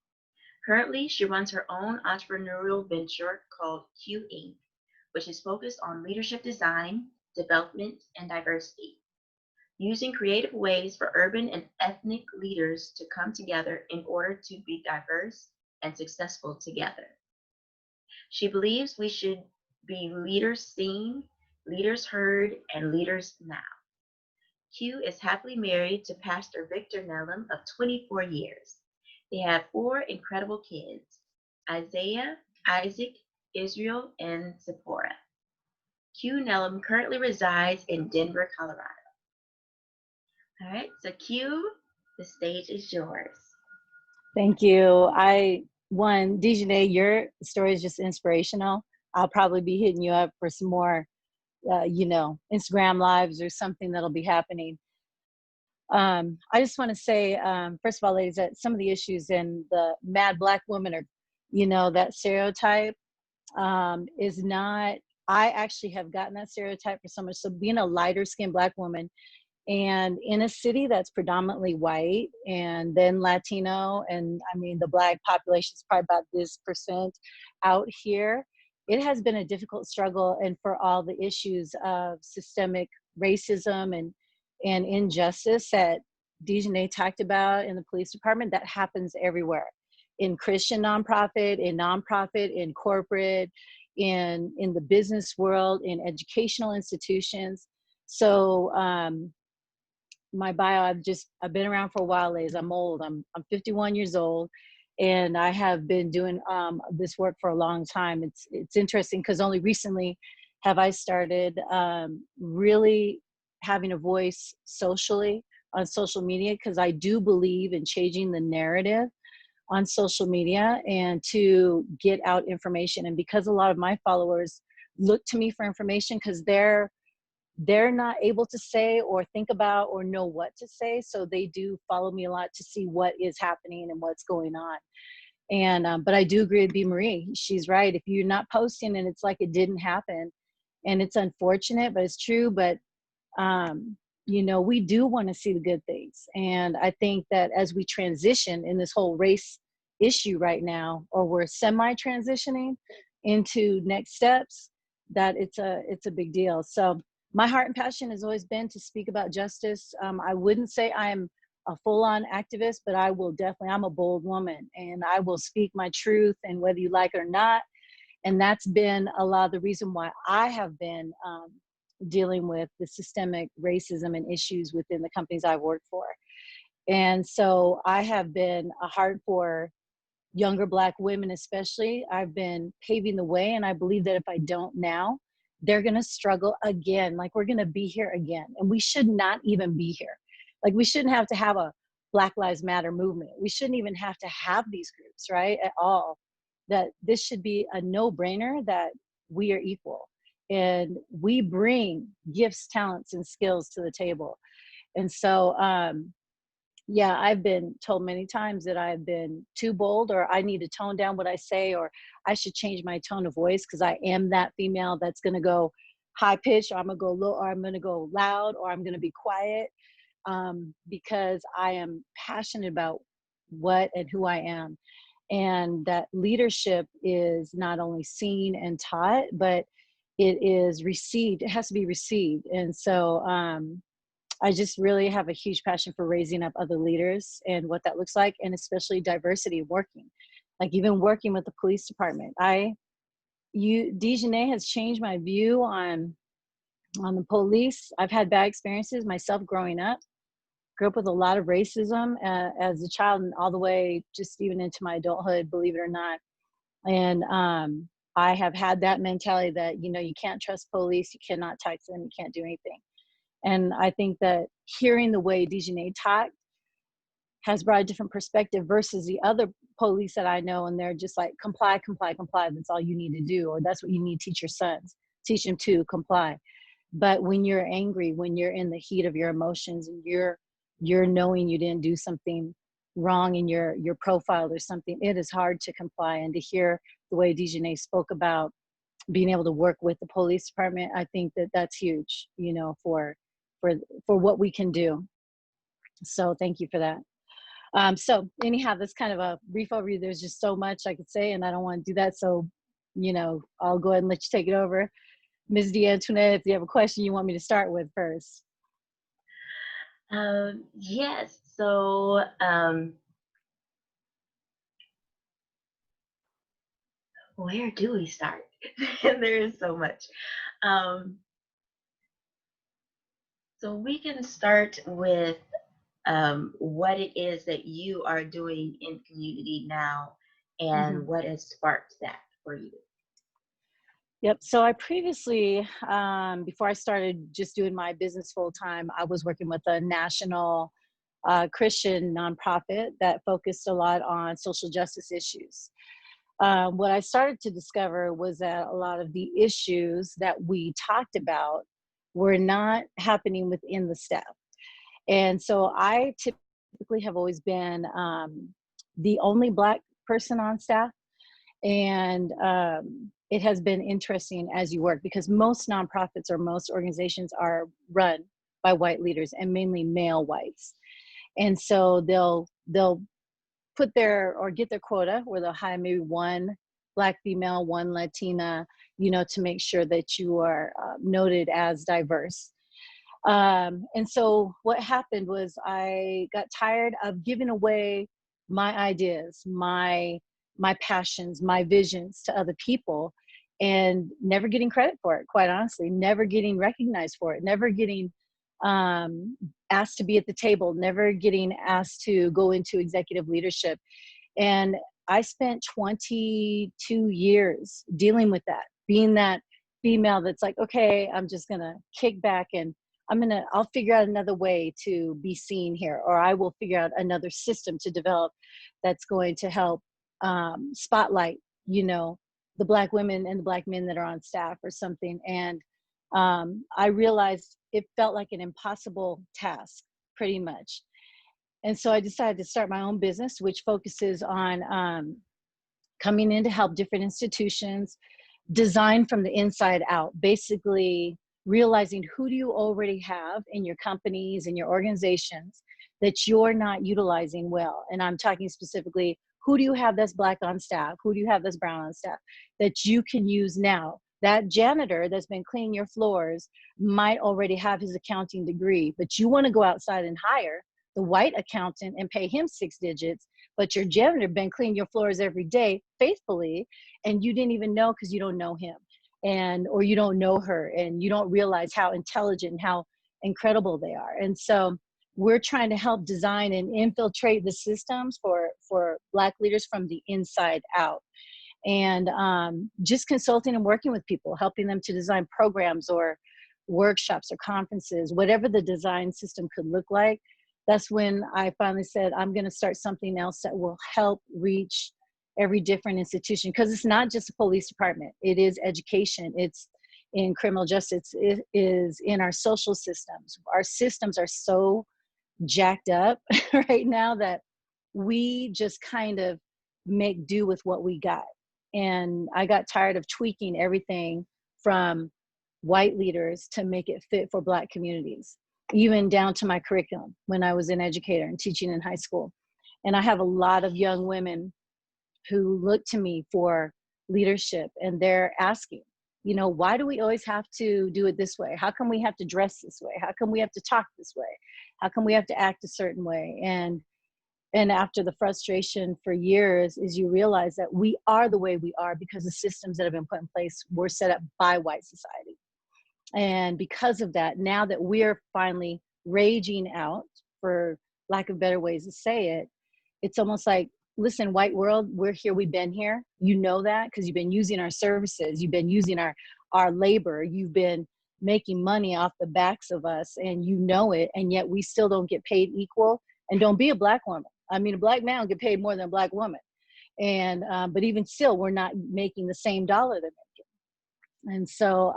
Currently, she runs her own entrepreneurial venture called Q Inc., which is focused on leadership design, development, and diversity, using creative ways for urban and ethnic leaders to come together in order to be diverse and successful together. She believes we should be leaders seen, leaders heard, and leaders now. Q is happily married to Pastor Victor Nellum of 24 years. They have 4 incredible kids: Isaiah, Isaac, Israel, and Zipporah. Q Nellum currently resides in Denver, Colorado. All right, so Q, the stage is yours. Thank you. DeJanee, your story is just inspirational. I'll probably be hitting you up for some more, Instagram lives or something that'll be happening. I just want to say, first of all, ladies, that some of the issues in the mad Black woman, or, that stereotype is not, I actually have gotten that stereotype for so much. So being a lighter skinned Black woman, and in a city that's predominantly white and then Latino, and I mean, the Black population is probably about this percent out here, it has been a difficult struggle. And for all the issues of systemic racism and injustice that DeJanee talked about in the police department, that happens everywhere. In Christian nonprofit, in corporate, in the business world, in educational institutions. So my bio, I've been around for a while, ladies. I'm old. I'm 51 years old, and I have been doing this work for a long time. It's interesting because only recently have I started really having a voice socially on social media, because I do believe in changing the narrative on social media and to get out information. And because a lot of my followers look to me for information because they're not able to say or think about or know what to say, so they do follow me a lot to see what is happening and what's going on. And but I do agree with B. Marie. She's right. If you're not posting and it's like it didn't happen, and it's unfortunate, but it's true. But you know, we do want to see the good things. And I think that as we transition in this whole race issue right now, or we're semi-transitioning into next steps, that it's a big deal. So my heart and passion has always been to speak about justice. I wouldn't say I'm a full-on activist, but I'm a bold woman, and I will speak my truth, and whether you like it or not. And that's been a lot of the reason why I have been dealing with the systemic racism and issues within the companies I've worked for. And so I have been a heart for younger Black women especially. I've been paving the way, and I believe that if I don't now, they're gonna struggle again. Like, we're gonna be here again, and we should not even be here. Like, we shouldn't have to have a Black Lives Matter movement. We shouldn't even have to have these groups, right, at all. That this should be a no-brainer that we are equal. And we bring gifts, talents, and skills to the table. And so, yeah, I've been told many times that I've been too bold, or I need to tone down what I say, or I should change my tone of voice because I am that female that's going to go high pitch, or I'm going to go low, or I'm going to go loud, or I'm going to be quiet, because I am passionate about what and who I am. And that leadership is not only seen and taught, but it is received. It has to be received. And so I just really have a huge passion for raising up other leaders and what that looks like, and especially diversity working. Like, even working with the police department. DeJanee has changed my view on the police. I've had bad experiences myself growing up. Grew up with a lot of racism as a child, and all the way just even into my adulthood, believe it or not. And I have had that mentality that, you know, you can't trust police, you cannot text them, you can't do anything. And I think that hearing the way DeJanee talked has brought a different perspective versus the other police that I know, and they're just like, comply, comply, comply. That's all you need to do, or that's what you need to teach your sons. Teach them to comply. But when you're angry, when you're in the heat of your emotions, and you're knowing you didn't do something wrong in your profile or something, it is hard to comply. And to hear the way DeJanee spoke about being able to work with the police department, I think that that's huge, you know, for what we can do. So thank you for that. So anyhow, that's kind of a brief overview. There's just so much I could say, and I don't want to do that. So, you know, I'll go ahead and let you take it over. Ms. DeAntoinette, if you have a question you want me to start with first. Yes. So, where do we start? There is so much. So we can start with what it is that you are doing in community now, and what has sparked that for you. Yep. So I previously, before I started just doing my business full time, I was working with a national Christian nonprofit that focused a lot on social justice issues. What I started to discover was that a lot of the issues that we talked about were not happening within the staff. And so I typically have always been the only Black person on staff. And it has been interesting as you work, because most nonprofits or most organizations are run by white leaders, and mainly male whites. And so they'll put get their quota, where they'll hire maybe one Black female, one Latina, you know, to make sure that you are noted as diverse. And so what happened was I got tired of giving away my ideas, my passions, my visions to other people, and never getting credit for it, quite honestly, never getting recognized for it, never getting asked to be at the table, never getting asked to go into executive leadership. And I spent 22 years dealing with that, being that female that's like, okay, I'm just going to kick back and I'll figure out another way to be seen here, or I will figure out another system to develop that's going to help spotlight, you know, the Black women and the Black men that are on staff or something. And I realized it felt like an impossible task, pretty much. And so I decided to start my own business, which focuses on coming in to help different institutions design from the inside out, basically realizing who do you already have in your companies and your organizations that you're not utilizing well. And I'm talking specifically, who do you have that's Black on staff? Who do you have that's brown on staff that you can use now? That janitor that's been cleaning your floors might already have his accounting degree, but you want to go outside and hire the white accountant and pay him 6 digits, but your janitor been cleaning your floors every day faithfully, and you didn't even know because you don't know him, and or you don't know her, and you don't realize how intelligent and how incredible they are. And so we're trying to help design and infiltrate the systems for Black leaders from the inside out. And just consulting and working with people, helping them to design programs or workshops or conferences, whatever the design system could look like. That's when I finally said, I'm going to start something else that will help reach every different institution, because it's not just a police department. It is education. It's in criminal justice. It is in our social systems. Our systems are so jacked up right now that we just kind of make do with what we got. And I got tired of tweaking everything from white leaders to make it fit for Black communities, even down to my curriculum when I was an educator and teaching in high school. And I have a lot of young women who look to me for leadership, and they're asking, you know, why do we always have to do it this way? How come we have to dress this way? How come we have to talk this way? How come we have to act a certain way? And after the frustration for years is you realize that we are the way we are because the systems that have been put in place were set up by white society. And because of that, now that we're finally raging out, for lack of better ways to say it, it's almost like, listen, white world, we're here, we've been here. You know that because you've been using our services, you've been using our labor, you've been making money off the backs of us, and you know it, and yet we still don't get paid equal. And don't be a Black woman. I mean, a Black man will get paid more than a Black woman. And, but even still, we're not making the same dollar they're making. And so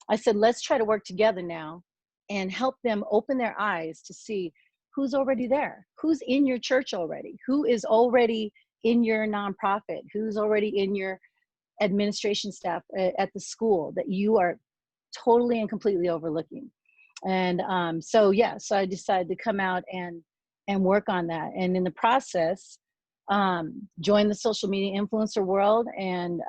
I said, let's try to work together now and help them open their eyes to see who's already there, who's in your church already, who is already in your nonprofit, who's already in your administration staff at the school that you are totally and completely overlooking. And so I decided to come out and work on that. And in the process, joined the social media influencer world and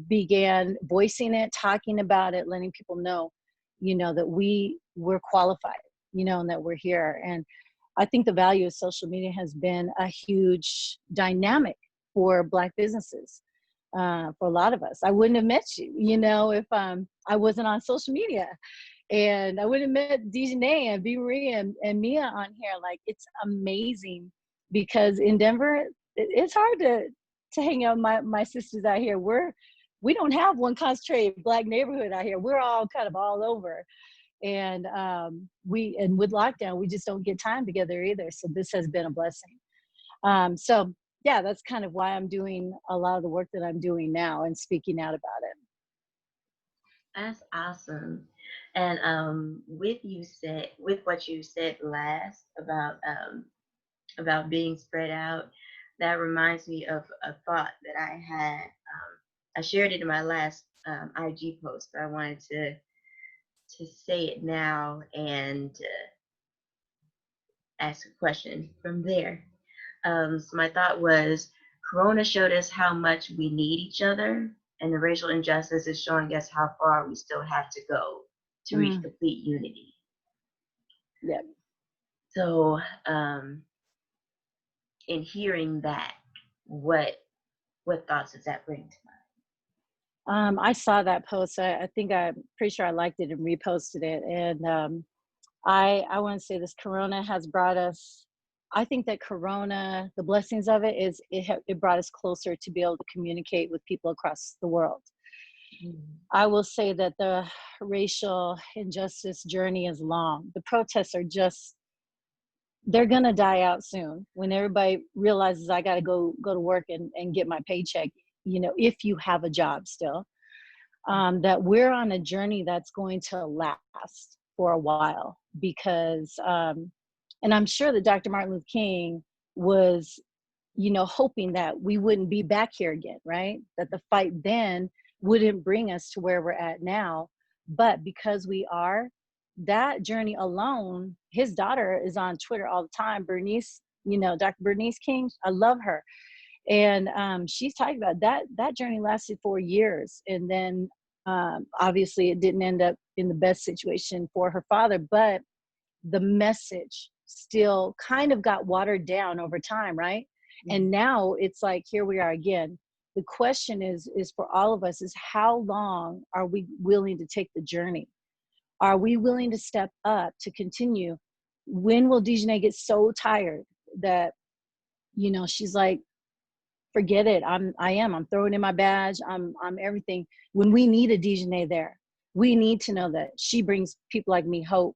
began voicing it, talking about it, letting people know, you know, that we're qualified, you know, and that we're here. And I think the value of social media has been a huge dynamic for Black businesses, for a lot of us. I wouldn't have met you, you know, if I wasn't on social media. And I wouldn't have met DeJanee and B.Marie and Mia on here. Like, it's amazing because in Denver, it's hard to hang out with my sisters out here. We don't have one concentrated Black neighborhood out here. We're all kind of all over. And with lockdown, we just don't get time together either. So this has been a blessing. So yeah, that's kind of why I'm doing a lot of the work that I'm doing now and speaking out about it. That's awesome. And with what you said last about being spread out, that reminds me of a thought that I had. I shared it in my last IG post, but I wanted to say it now and ask a question from there. So my thought was, Corona showed us how much we need each other, and the racial injustice is showing us how far we still have to go to reach complete unity. Yeah. So, in hearing that, what thoughts does that bring to I saw that post. I think I'm pretty sure I liked it and reposted it. And I want to say this: Corona has brought us. I think that Corona, the blessings of it is it brought us closer to be able to communicate with people across the world. mind? I will say that the racial injustice journey is long. The protests are just, they're gonna die out soon when everybody realizes I gotta go to work and get my paycheck, you know, if you have a job still. That we're on a journey that's going to last for a while because and I'm sure that Dr. Martin Luther King was, you know, hoping that we wouldn't be back here again, right? That the fight then wouldn't bring us to where we're at now. But because we are, that journey alone, his daughter is on Twitter all the time, Bernice, you know, Dr. Bernice King, I love her. And she's talking about that journey lasted 4 years. And then obviously it didn't end up in the best situation for her father, but the message still kind of got watered down over time, right? And now it's like, here we are again. The question is for all of us is how long are we willing to take the journey? Are we willing to step up to continue? When will DeJanee get so tired that, you know, she's like, forget it. I'm throwing in my badge. I'm everything. When we need a DeJanee there, we need to know that she brings people like me hope,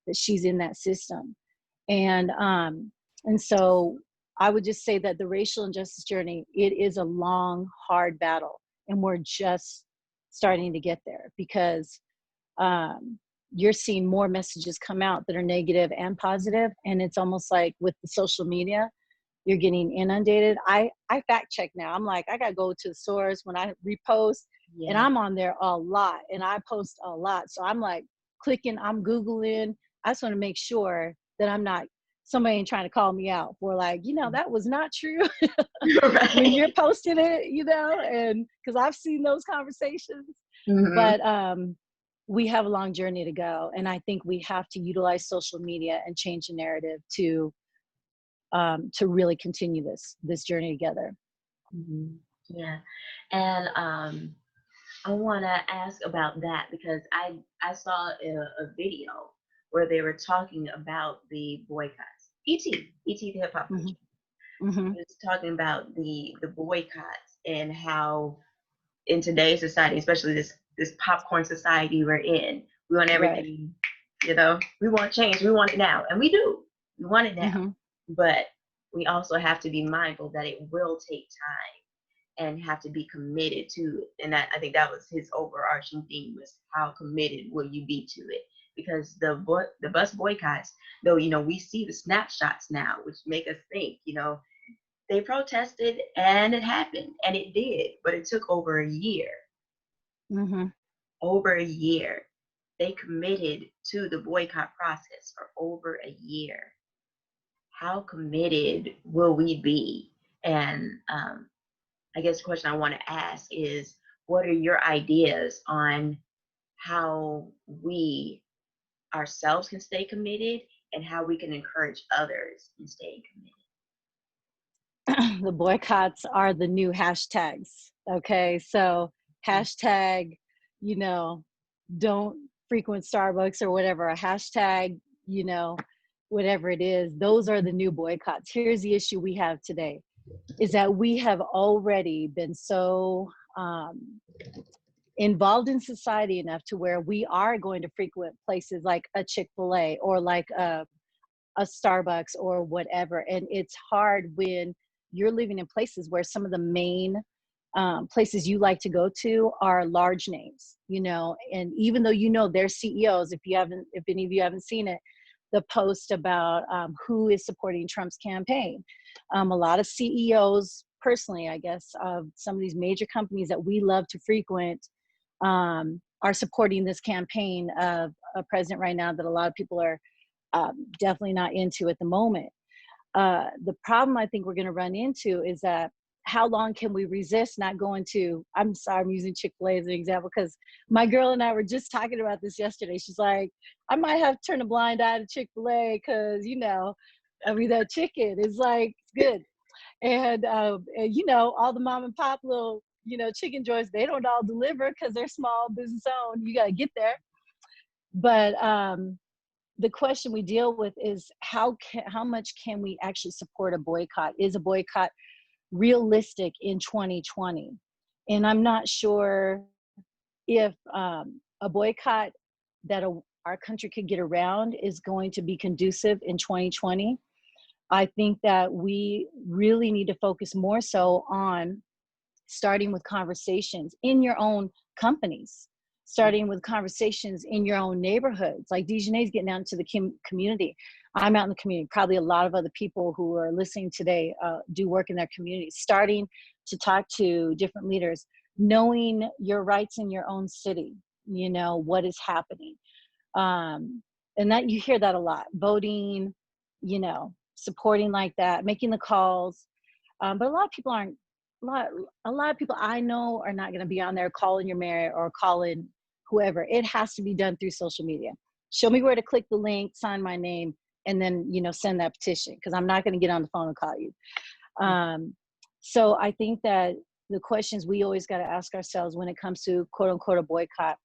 that she's in that system. And so I would just say that the racial injustice journey, it is a long, hard battle. And we're just starting to get there because you're seeing more messages come out that are negative and positive. And it's almost like with the social media, you're getting inundated. I fact check now. I'm like, I got to go to the source when I repost, and I'm on there a lot and I post a lot. So I'm like clicking, I'm Googling. I just want to make sure that I'm not, somebody ain't trying to call me out for like, you know, that was not true Right. when you're posting it, you know, and because I've seen those conversations. But we have a long journey to go. And I think we have to utilize social media and change the narrative to really continue this journey together. Yeah. And I want to ask about that because I saw a video where they were talking about the boycotts. E.T. the hip hop preacher was talking about the boycotts and how in today's society, especially this popcorn society we're in, we want everything, you know, we want change, we want it now, and we do. We want it now, but we also have to be mindful that it will take time and have to be committed to it. And I think that was his overarching theme, was how committed will you be to it? Because the bus boycotts, though, you know, we see the snapshots now, which make us think, you know, they protested and it happened, and it did, but it took over a year. Over a year. They committed to the boycott process for over a year. How committed will we be? And I guess the question I want to ask is, what are your ideas on how we ourselves can stay committed and how we can encourage others in staying committed? The boycotts are the new hashtags. Okay. So hashtag, you know, don't frequent Starbucks or whatever, a hashtag, you know, whatever it is, those are the new boycotts. Here's the issue we have today is that we have already been so involved in society enough to where we are going to frequent places like a Chick-fil-A or like a Starbucks or whatever. And it's hard when you're living in places where some of the main places you like to go to are large names, you know, and even though, you know, they're CEOs, if any of you haven't seen it, the post about who is supporting Trump's campaign. A lot of CEOs, personally, I guess, of some of these major companies that we love to frequent are supporting this campaign of a president right now that a lot of people are definitely not into at the moment. The problem I think we're going to run into is that how long can we resist not going to, I'm sorry, I'm using Chick-fil-A as an example, because my girl and I were just talking about this yesterday. She's like, I might have to turn a blind eye to Chick-fil-A because, that chicken is like, it's good. And all the mom and pop little, chicken joints, they don't all deliver because they're small business owned. You got to get there. But the question we deal with is how much can we actually support a boycott? Is a boycott realistic in 2020? And I'm not sure if a boycott that our country could get around is going to be conducive in 2020. I think that we really need to focus more so on starting with conversations in your own companies, starting with conversations in your own neighborhoods. Like DeJanee's getting out into the community. I'm out in the community. Probably a lot of other people who are listening today do work in their communities, starting to talk to different leaders, knowing your rights in your own city, what is happening. And that you hear that a lot, voting, supporting like that, making the calls. But a lot of people aren't, a lot of people I know are not going to be on there calling your mayor or calling whoever. It has to be done through social media. Show me where to click the link, sign my name, and then, send that petition, because I'm not going to get on the phone and call you. So I think that the questions we always got to ask ourselves when it comes to quote unquote a boycott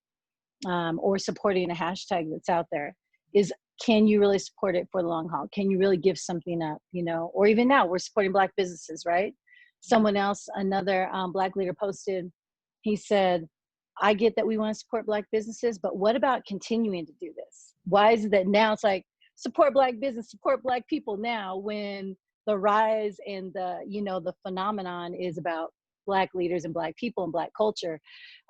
or supporting a hashtag that's out there is, can you really support it for the long haul? Can you really give something up, or even now we're supporting Black businesses, right? Someone else, another Black leader posted, he said, I get that we want to support Black businesses, but what about continuing to do this? Why is it that now it's like, support Black business, support Black people now, when the rise and the phenomenon is about Black leaders and Black people and Black culture?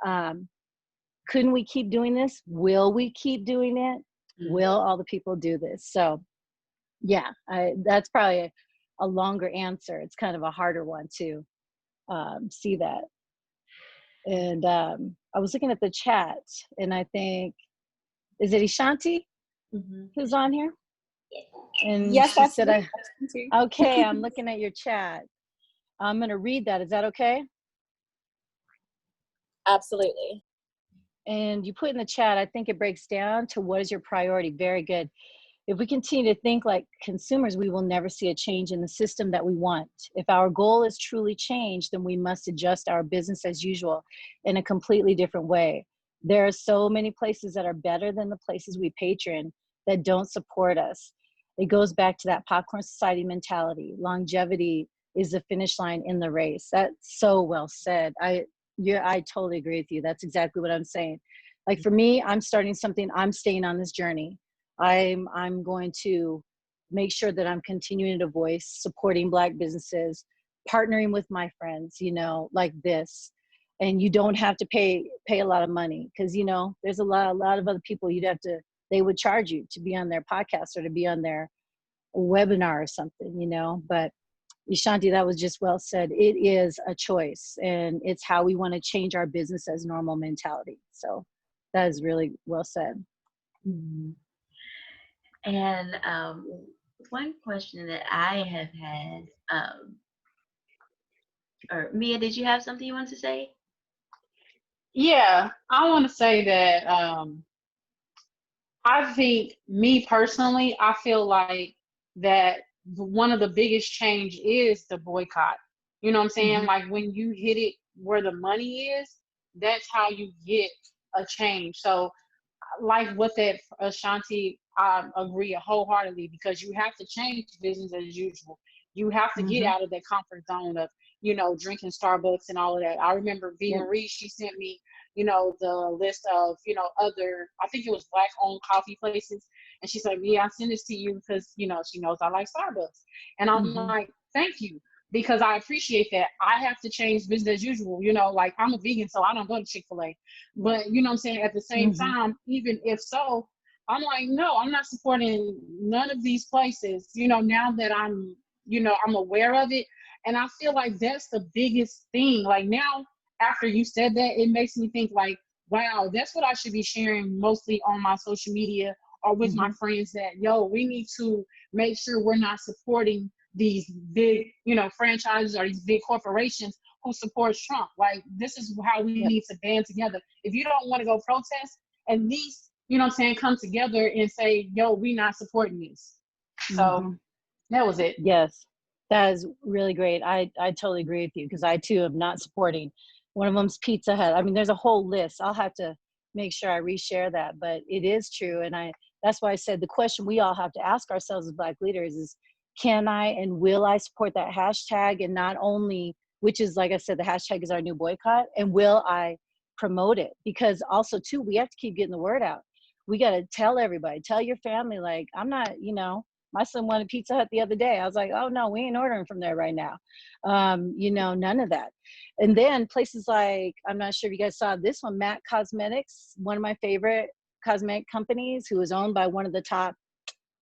Couldn't we keep doing this? Will we keep doing it? Will all the people do this? So yeah, that's probably a longer answer. It's kind of a harder one to see that. And I was looking at the chat, and I think, is it Ishanti who's on here? And yes, she said, me. okay, I'm looking at your chat. I'm going to read that. Is that okay? Absolutely. And you put in the chat, I think it breaks down to what is your priority. Very good. If we continue to think like consumers, we will never see a change in the system that we want. If our goal is truly change, then we must adjust our business as usual in a completely different way. There are so many places that are better than the places we patron that don't support us. It goes back to that popcorn society mentality. Longevity is the finish line in the race. That's so well said. I totally agree with you. That's exactly what I'm saying. Like for me, I'm starting something. I'm staying on this journey. I'm going to make sure that I'm continuing to voice, supporting Black businesses, partnering with my friends, like this. And you don't have to pay a lot of money, because, there's a lot of other people they would charge you to be on their podcast or to be on their webinar or something, but Ishanti, that was just well said. It is a choice, and it's how we want to change our business as normal mentality. So that is really well said. Mm-hmm. And one question that I have had, or Mia, did you have something you want to say? Yeah, I want to say that I think, me personally, I feel like that one of the biggest change is the boycott. You know what I'm saying? Like when you hit it where the money is, that's how you get a change. So like what that Ashanti, I agree wholeheartedly, because you have to change business as usual. You have to get out of that comfort zone of, drinking Starbucks and all of that. I remember Marie, she sent me, the list of, other, I think it was Black owned coffee places. And she's like, yeah, I send this to you because, she knows I like Starbucks. And I'm like, thank you. Because I appreciate that. I have to change business as usual. Like I'm a vegan, so I don't go to Chick-fil-A. But you know what I'm saying? At the same time, even if so, I'm like, no, I'm not supporting none of these places, now that I'm aware of it. And I feel like that's the biggest thing. Like now, after you said that, it makes me think like, wow, that's what I should be sharing mostly on my social media or with my friends, that, we need to make sure we're not supporting these big, franchises or these big corporations who supports Trump. Like, this is how we need to band together. If you don't want to go protest, at least, come together and say, yo, we not supporting this. So that was it. Yes, that is really great. I totally agree with you, because I too am not supporting. One of them's Pizza Hut. I mean, there's a whole list. I'll have to make sure I reshare that, but it is true. And that's why I said the question we all have to ask ourselves as Black leaders is, can I and will I support that hashtag? And not only, which is, like I said, the hashtag is our new boycott, and will I promote it? Because also too, we have to keep getting the word out. We got to tell everybody, tell your family, like, I'm not, my son wanted Pizza Hut the other day. I was like, oh no, we ain't ordering from there right now. None of that. And then places like, I'm not sure if you guys saw this one, MAC Cosmetics, one of my favorite cosmetic companies, who is owned by one of the top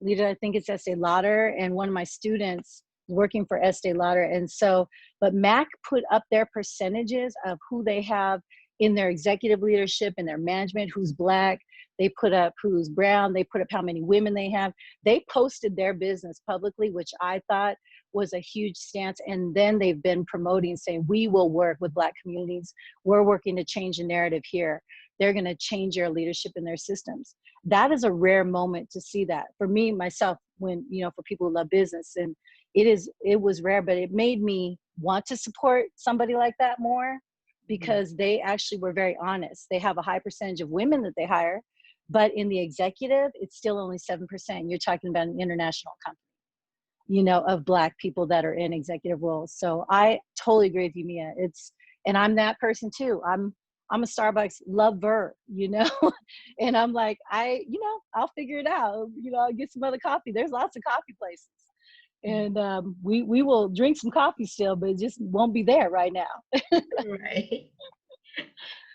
leaders. I think it's Estee Lauder, and one of my students working for Estee Lauder. And so, but MAC put up their percentages of who they have in their executive leadership and their management, who's Black. They put up who's brown. They put up how many women they have. They posted their business publicly, which I thought was a huge stance. And then they've been promoting, saying, we will work with Black communities. We're working to change the narrative here. They're going to change their leadership and their systems. That is a rare moment to see that. For me, myself, when, for people who love business, and it was rare, but it made me want to support somebody like that more, because they actually were very honest. They have a high percentage of women that they hire, but in the executive, it's still only 7%. You're talking about an international company, of Black people that are in executive roles. So I totally agree with you, Mia. And I'm that person too. I'm a Starbucks lover, and I'm like, I'll figure it out. I'll get some other coffee. There's lots of coffee places. And we will drink some coffee still, but it just won't be there right now. Right.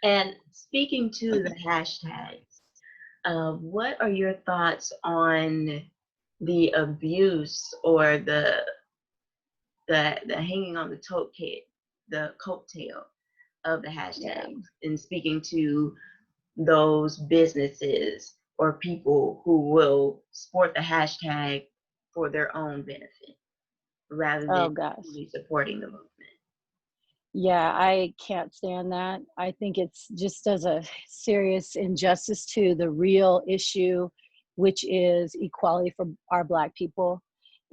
And speaking to the hashtags, what are your thoughts on the abuse or the hanging on the coattail of the hashtags, and speaking to those businesses or people who will support the hashtag for their own benefit rather than really supporting the movement? Yeah, I can't stand that. I think it's just does a serious injustice to the real issue, which is equality for our Black people.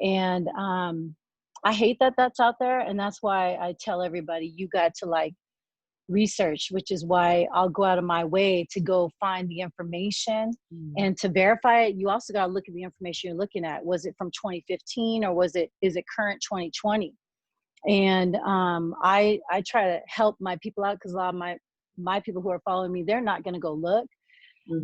And I hate that that's out there. And that's why I tell everybody, you got to research, which is why I'll go out of my way to go find the information and to verify it. You also got to look at the information you're looking at. Was it from 2015 or is it current 2020? And I try to help my people out, because a lot of my people who are following me, they're not going to go look.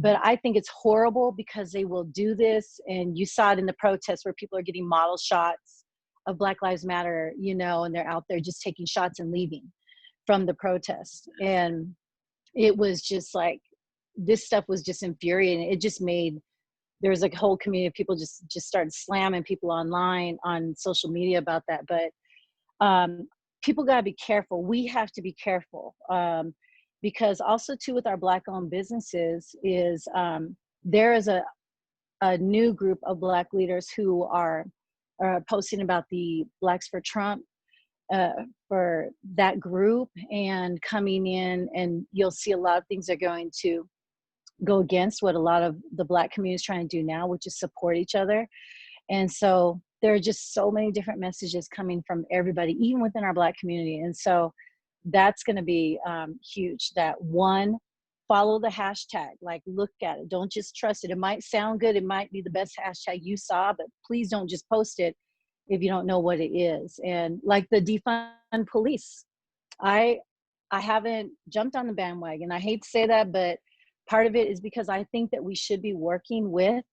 But I think it's horrible because they will do this. And you saw it in the protests where people are getting model shots of Black Lives Matter, and they're out there just taking shots and leaving from the protest. And it was just like, this stuff was just infuriating. It just made, there was a whole community of people just started slamming people online on social media about that. But people got to be careful. We have to be careful, because also too with our Black owned businesses is there is a new group of Black leaders who are posting about the Blacks for Trump, for that group, and coming in, and you'll see a lot of things are going to go against what a lot of the Black community is trying to do now, which is support each other. And so there are just so many different messages coming from everybody, even within our Black community. And so that's going to be huge. That one, follow the hashtag, look at it. Don't just trust it. It might sound good. It might be the best hashtag you saw, but please don't just post it if you don't know what it is. And like the defund police, I haven't jumped on the bandwagon. I hate to say that, but part of it is because I think that we should be working with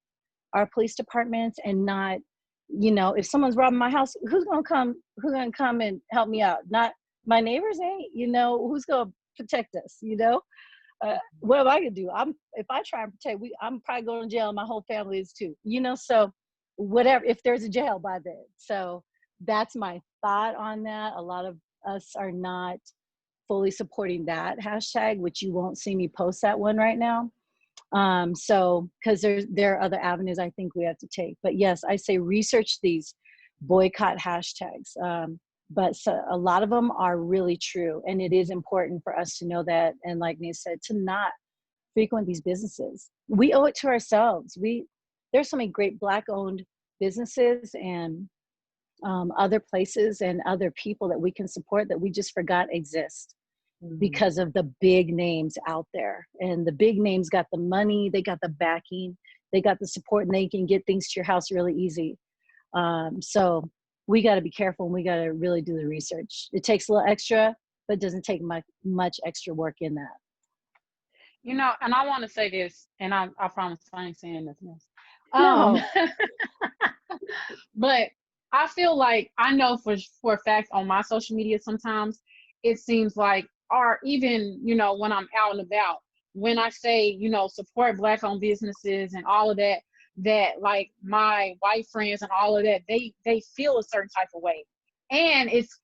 our police departments and not, if someone's robbing my house, who's gonna come and help me out? Not my neighbors ain't, who's gonna protect us, what am I gonna do? If I try and protect, I'm probably going to jail, and my whole family is too, so whatever, if there's a jail by then. So that's my thought on that. A lot of us are not fully supporting that hashtag, which you won't see me post that one right now. So because there are other avenues I think we have to take. But yes, I say research these boycott hashtags. But so a lot of them are really true. And it is important for us to know that. And like Nate said, to not frequent these businesses. We owe it to ourselves. There's so many great Black owned businesses and other places and other people that we can support that we just forgot exist because of the big names out there. And the big names got the money, they got the backing, they got the support, and they can get things to your house really easy. So we got to be careful, and we got to really do the research. It takes a little extra, but it doesn't take much extra work in that. You know, and I want to say this, and I promise I ain't saying nothing else. No. But I feel like I know for a fact on my social media sometimes it seems like, or even, you know, when I'm out and about, when I say, you know, support Black owned businesses and all of that, that like my white friends and all of that, they feel a certain type of way. And it's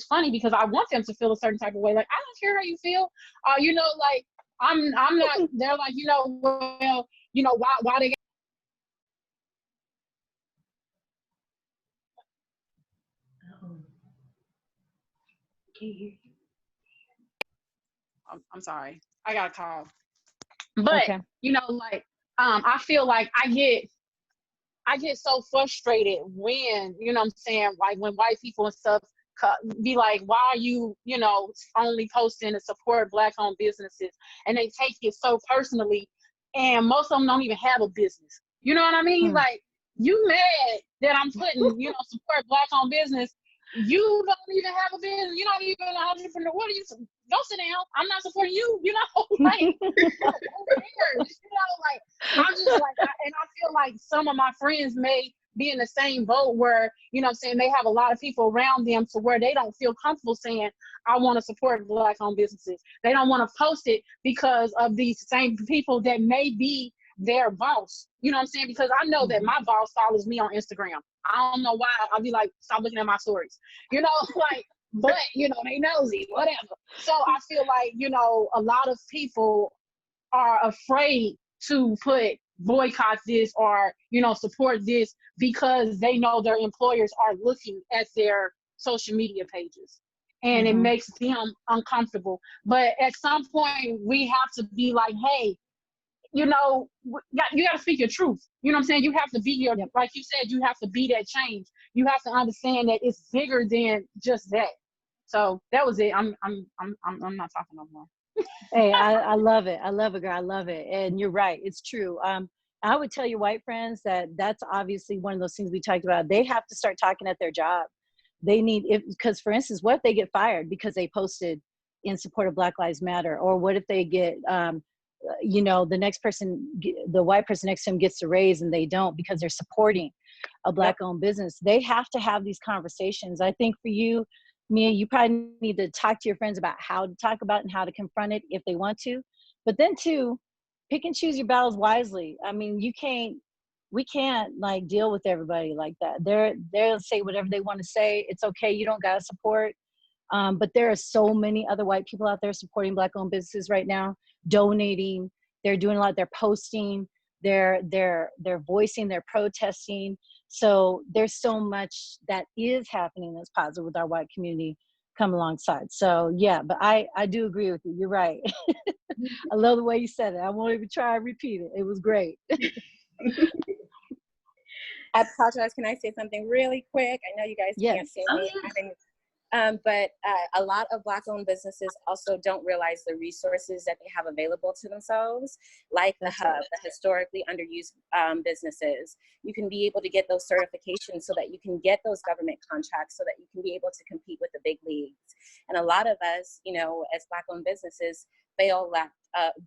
funny because I want them to feel a certain type of way. Like, I don't care how you feel. You know, like I'm not, they're like, you know, well, you know, why they I'm sorry. I got a call. But Okay. you know, like I feel like I get so frustrated when, you know what I'm saying, like when white people and stuff be like, why are you, you know, only posting to support Black owned businesses? And they take it so personally, and most of them don't even have a business. You know what I mean? Like, you mad that I'm putting, you know, support Black owned business. You don't even have a business. You don't even know how to, what are you, go sit down. I'm not supporting you, you know, like, who cares? You know, like, I'm just like, and I feel like some of my friends may be in the same boat where, you know what I'm saying, they have a lot of people around them to where they don't feel comfortable saying, I want to support Black owned businesses. They don't want to post it because of these same people that may be their boss. You know what I'm saying? Because I know that my boss follows me on Instagram. I don't know why. I'll be like, stop looking at my stories. You know, like, but, you know, they nosy, whatever. So I feel like, you know, a lot of people are afraid to put boycott this or, you know, support this because they know their employers are looking at their social media pages. And it makes them uncomfortable. But at some point, we have to be like, hey, you know, you got to speak your truth. You know what I'm saying? You have to be your, like you said, you have to be that change. You have to understand that it's bigger than just that. So that was it. I'm not talking no more. Hey, I love it. I love it, girl. I love it. And you're right. It's true. I would tell your white friends that that's obviously one of those things we talked about. They have to start talking at their job. They need, because for instance, what if they get fired because they posted in support of Black Lives Matter? Or what if they get, you know, the next person, the white person next to them gets a raise and they don't because they're supporting a Black owned business? They have to have these conversations. I think for you, Mia, you probably need to talk to your friends about how to talk about it and how to confront it if they want to. But then too, pick and choose your battles wisely. I mean, we can't like deal with everybody like that. They'll say whatever they want to say. It's okay. You don't gotta support. But there are so many other white people out there supporting Black owned businesses right now, donating. They're doing a lot. They're posting. They're voicing. They're protesting. So there's so much that is happening that's positive with our white community come alongside. So yeah, but I do agree with you. You're right. I love the way you said it. I won't even try to repeat it. It was great. I apologize. Can I say something really quick? I know you guys can't see me. But a lot of Black-owned businesses also don't realize the resources that they have available to themselves, like the Hub, the historically underused businesses. You can be able to get those certifications so that you can get those government contracts so that you can be able to compete with the big leagues. And a lot of us, you know, as Black-owned businesses fail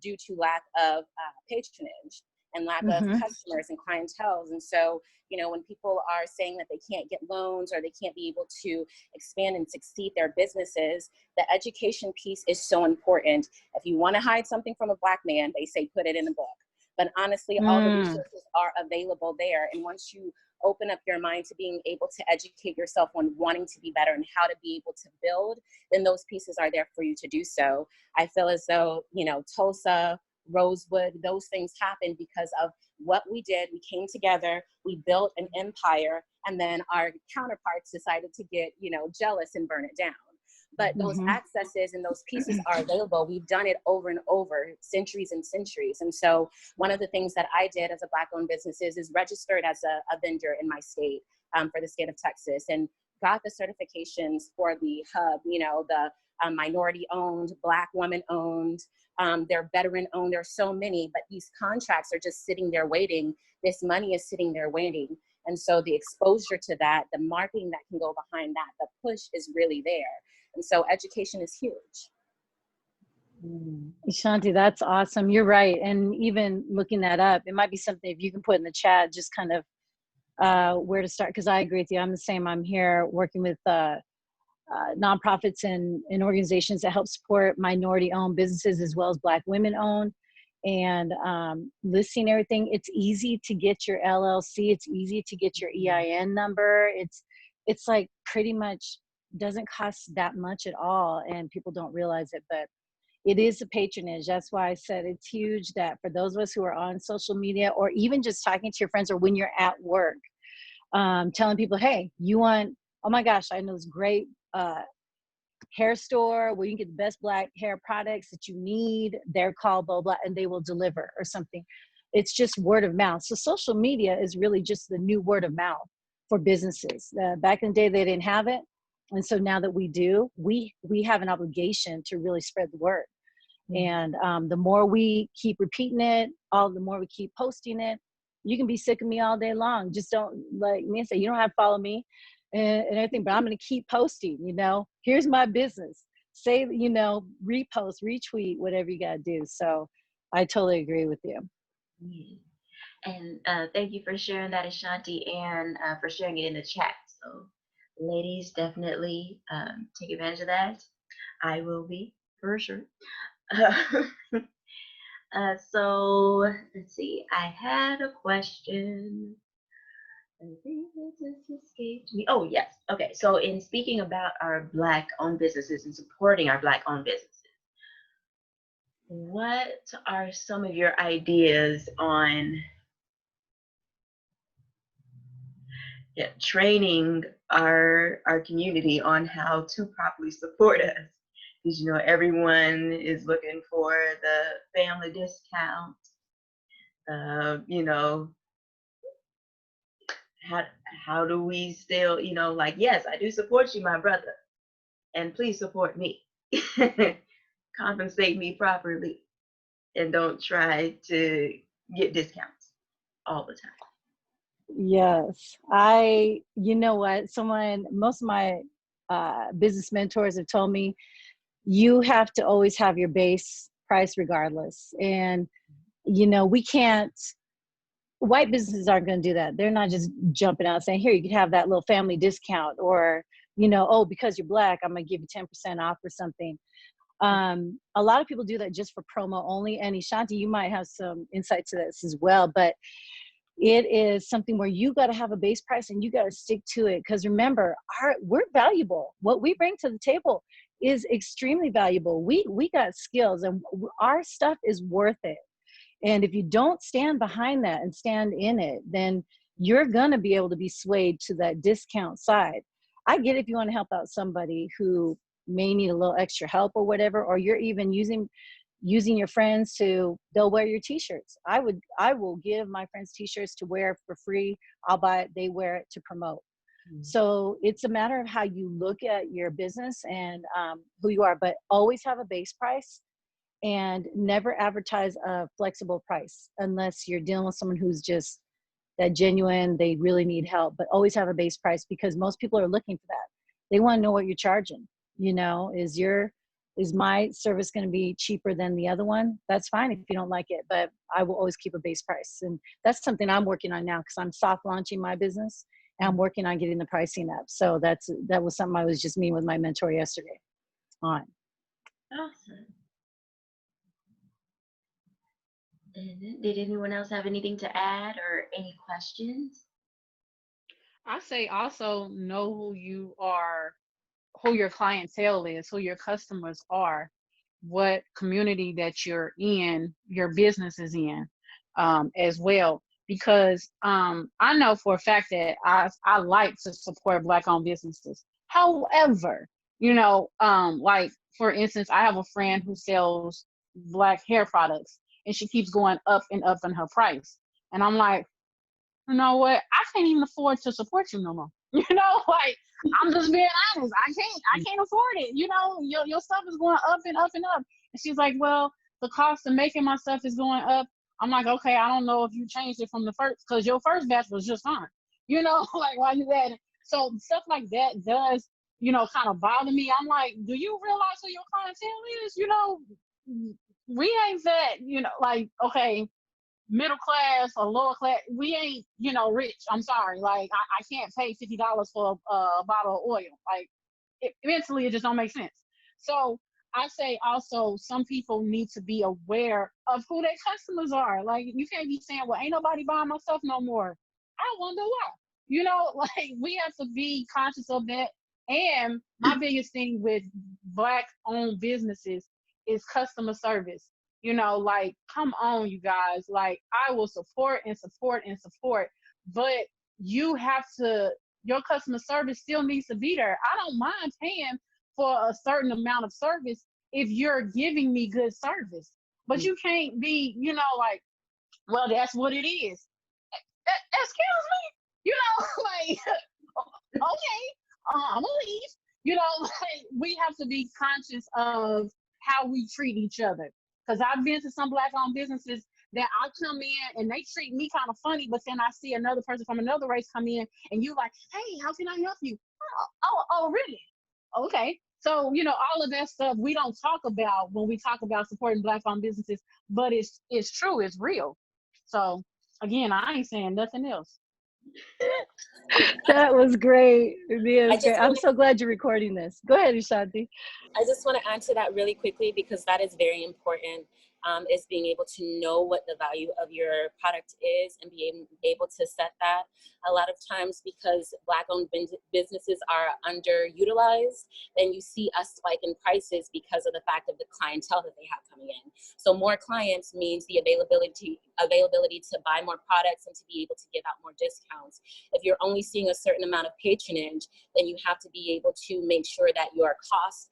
due to lack of patronage and lack of customers and clientele. And so, you know, when people are saying that they can't get loans or they can't be able to expand and succeed their businesses, the education piece is so important. If you want to hide something from a Black man, they say put it in a book. But honestly, all the resources are available there. And once you open up your mind to being able to educate yourself on wanting to be better and how to be able to build, then those pieces are there for you to do so. I feel as though, you know, Tulsa, Rosewood, those things happened because of what we did. We came together, we built an empire And then our counterparts decided to get, jealous and burn it down. But those accesses and those pieces are available. We've done it over and over, centuries and centuries. And so one of the things that I did as a Black-owned business is registered as a vendor in my state, for the state of Texas, and got the certifications for the hub, the minority-owned, Black woman-owned, they're veteran-owned. There's so many, but these contracts are just sitting there waiting. This money is sitting there waiting. And so the exposure to that, the marketing that can go behind that, the push is really there. And so education is huge. Shanti, that's awesome. You're right. And even looking that up, it might be something if you can put in the chat, just kind of where to start. Because I agree with you. I'm the same. I'm here working with nonprofits and organizations that help support minority-owned businesses as well as Black women-owned. And listing everything. It's easy to get your LLC. It's easy to get your EIN number. It's like pretty much doesn't cost that much at all, and people don't realize it, but it is a patronage. That's why I said it's huge that for those of us who are on social media, or even just talking to your friends, or when you're at work, telling people, hey, you want, oh my gosh, I know this great hair store where you can get the best Black hair products that you need. They're called blah, blah, and they will deliver or something. It's just word of mouth. So social media is really just the new word of mouth for businesses. Back in the day, they didn't have it. And so now that we do, we have an obligation to really spread the word. And the more we keep repeating it, the more we keep posting it. You can be sick of me all day long. Just don't, like me, say, you don't have to follow me and everything, but I'm going to keep posting, here's my business. Say, repost, retweet, whatever you got to do. So I totally agree with you. And thank you for sharing that, Ashanti, and for sharing it in the chat. So ladies, definitely take advantage of that. I will be, for sure. So let's see. I had a question. I think it just escaped me. Oh, yes. Okay. So in speaking about our Black-owned businesses and supporting our Black-owned businesses, what are some of your ideas on training our community on how to properly support us? Because everyone is looking for the family discount. How do we still, yes, I do support you, my brother, and please support me. Compensate me properly, and don't try to get discounts all the time. Yes, you know what, most of my business mentors have told me, you have to always have your base price regardless. And, we can't, white businesses aren't going to do that. They're not just jumping out saying, here, you can have that little family discount, or, oh, because you're Black, I'm going to give you 10% off or something. A lot of people do that just for promo only. And Ashanti, you might have some insight to this as well, but it is something where you got to have a base price and you got to stick to it. Because remember, we're valuable. What we bring to the table is extremely valuable. We got skills, and our stuff is worth it. And if you don't stand behind that and stand in it, then you're going to be able to be swayed to that discount side. I get if you want to help out somebody who may need a little extra help or whatever, or you're even using your friends they'll wear your t-shirts. I will give my friends t-shirts to wear for free. I'll buy it, they wear it to promote. So it's a matter of how you look at your business and who you are, but always have a base price and never advertise a flexible price unless you're dealing with someone who's just that genuine, they really need help. But always have a base price, because most people are looking for that. They want to know what you're charging. Is my service going to be cheaper than the other one? That's fine if you don't like it, but I will always keep a base price. And that's something I'm working on now, because I'm soft launching my business and I'm working on getting the pricing up. So that was something I was just meeting with my mentor yesterday on. Awesome. And did anyone else have anything to add or any questions? I say also know who you are, who your clientele is, who your customers are, what community that you're in, your business is in, as well. because I know for a fact that I like to support Black-owned businesses. However, like for instance, I have a friend who sells Black hair products, and she keeps going up and up in her price. And I'm like, you know what? I can't even afford to support you no more. Like I'm just being honest. I can't afford it. Your stuff is going up and up and up. And she's like, well, the cost of making my stuff is going up. I'm like, okay, I don't know if you changed it from the first, because your first batch was just fine. Like why you adding? So stuff like that does, kind of bother me. I'm like, do you realize who your clientele is? We ain't that, like, okay, middle class or lower class, we ain't, rich. I'm sorry. Like, I can't pay $50 for a bottle of oil. Like, eventually it just don't make sense. So I say also some people need to be aware of who their customers are. Like, you can't be saying, well, ain't nobody buying my stuff no more. I wonder why. Like, we have to be conscious of that. And my biggest thing with Black-owned businesses is customer service. Like, come on, you guys. Like, I will support and support and support, but your customer service still needs to be there. I don't mind paying for a certain amount of service if you're giving me good service. But you can't be, like, well, that's what it is. Excuse me, like, okay, I'm gonna leave. Like, we have to be conscious of how we treat each other. Because I've been to some Black-owned businesses that I come in and they treat me kind of funny, but then I see another person from another race come in and you like, hey, how can I help you? Oh, really? Okay. So, all of that stuff we don't talk about when we talk about supporting Black-owned businesses, but it's true, it's real. So again, I ain't saying nothing else. That was great. I'm so glad you're recording this. Go ahead, Ashanti. I just want to add to that really quickly, because that is very important, is being able to know what the value of your product is and being able to set that. A lot of times, because Black-owned businesses are underutilized, then you see a spike in prices because of the fact of the clientele that they have coming in. So more clients means the availability to buy more products and to be able to give out more discounts. If you're only seeing a certain amount of patronage, then you have to be able to make sure that your costs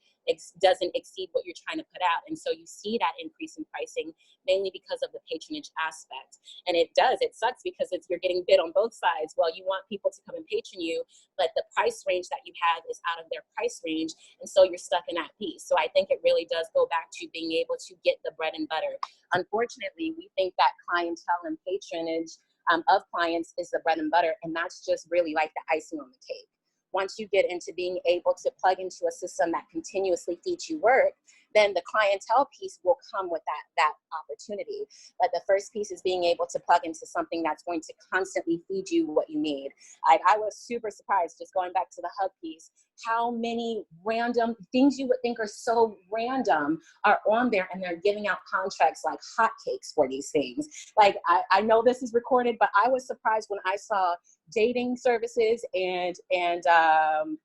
doesn't exceed what you're trying to put out. And so you see that increase in pricing mainly because of the patronage aspect. And it sucks because you're getting bid on both sides. Well, you want people to come and patron you, but the price range that you have is out of their price range. And so you're stuck in that piece. So I think it really does go back to being able to get the bread and butter. Unfortunately, we think that clientele and patronage of clients is the bread and butter. And that's just really like the icing on the cake. Once you get into being able to plug into a system that continuously feeds you work, then the clientele piece will come with that opportunity. But the first piece is being able to plug into something that's going to constantly feed you what you need. I was super surprised, just going back to the hub piece, how many random things you would think are so random are on there, and they're giving out contracts like hotcakes for these things. Like, I know this is recorded, but I was surprised when I saw dating services and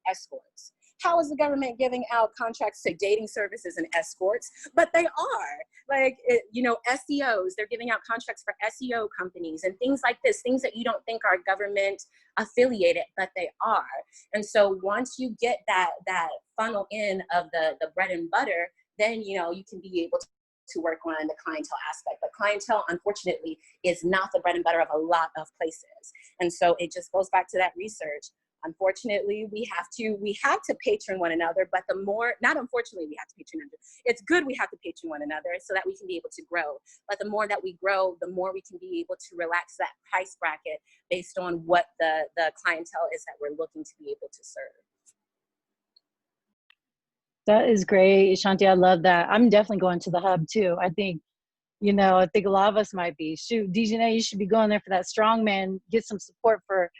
escorts. How is the government giving out contracts to dating services and escorts? But they are. Like, SEOs, they're giving out contracts for SEO companies and things like this, things that you don't think are government affiliated, but they are. And so once you get that funnel in of the bread and butter, then, you can be able to work on the clientele aspect. But clientele, unfortunately, is not the bread and butter of a lot of places. And so it just goes back to that research. Unfortunately, we have to patron one another, but not unfortunately we have to patron another. It's good we have to patron one another so that we can be able to grow. But the more that we grow, the more we can be able to relax that price bracket based on what the clientele is that we're looking to be able to serve. That is great, Ashanti. I love that. I'm definitely going to the hub too. I think a lot of us might be. Shoot, DeJanee, you should be going there for that strongman, get some support for.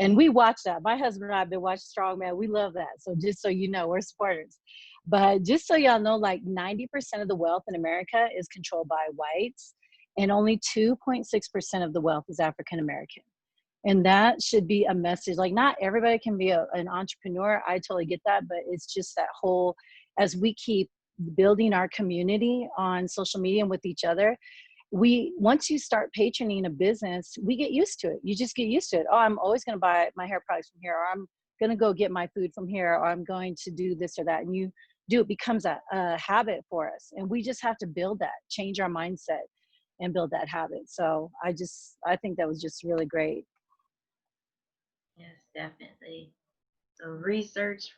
And we watch that. My husband and I have been watching Strongman. We love that. So just so you know, we're supporters. But just so y'all know, like 90% of the wealth in America is controlled by whites, and only 2.6% of the wealth is African American. And that should be a message. Like, not everybody can be an entrepreneur. I totally get that. But it's just that whole, as we keep building our community on social media and with each other, once you start patroning a business, we get used to it. You just get used to it. Oh, I'm always going to buy my hair products from here, or I'm going to go get my food from here, or I'm going to do this or that. And it becomes a habit for us. And we just have to build that, change our mindset and build that habit. So I think that was just really great. Yes, definitely. So research,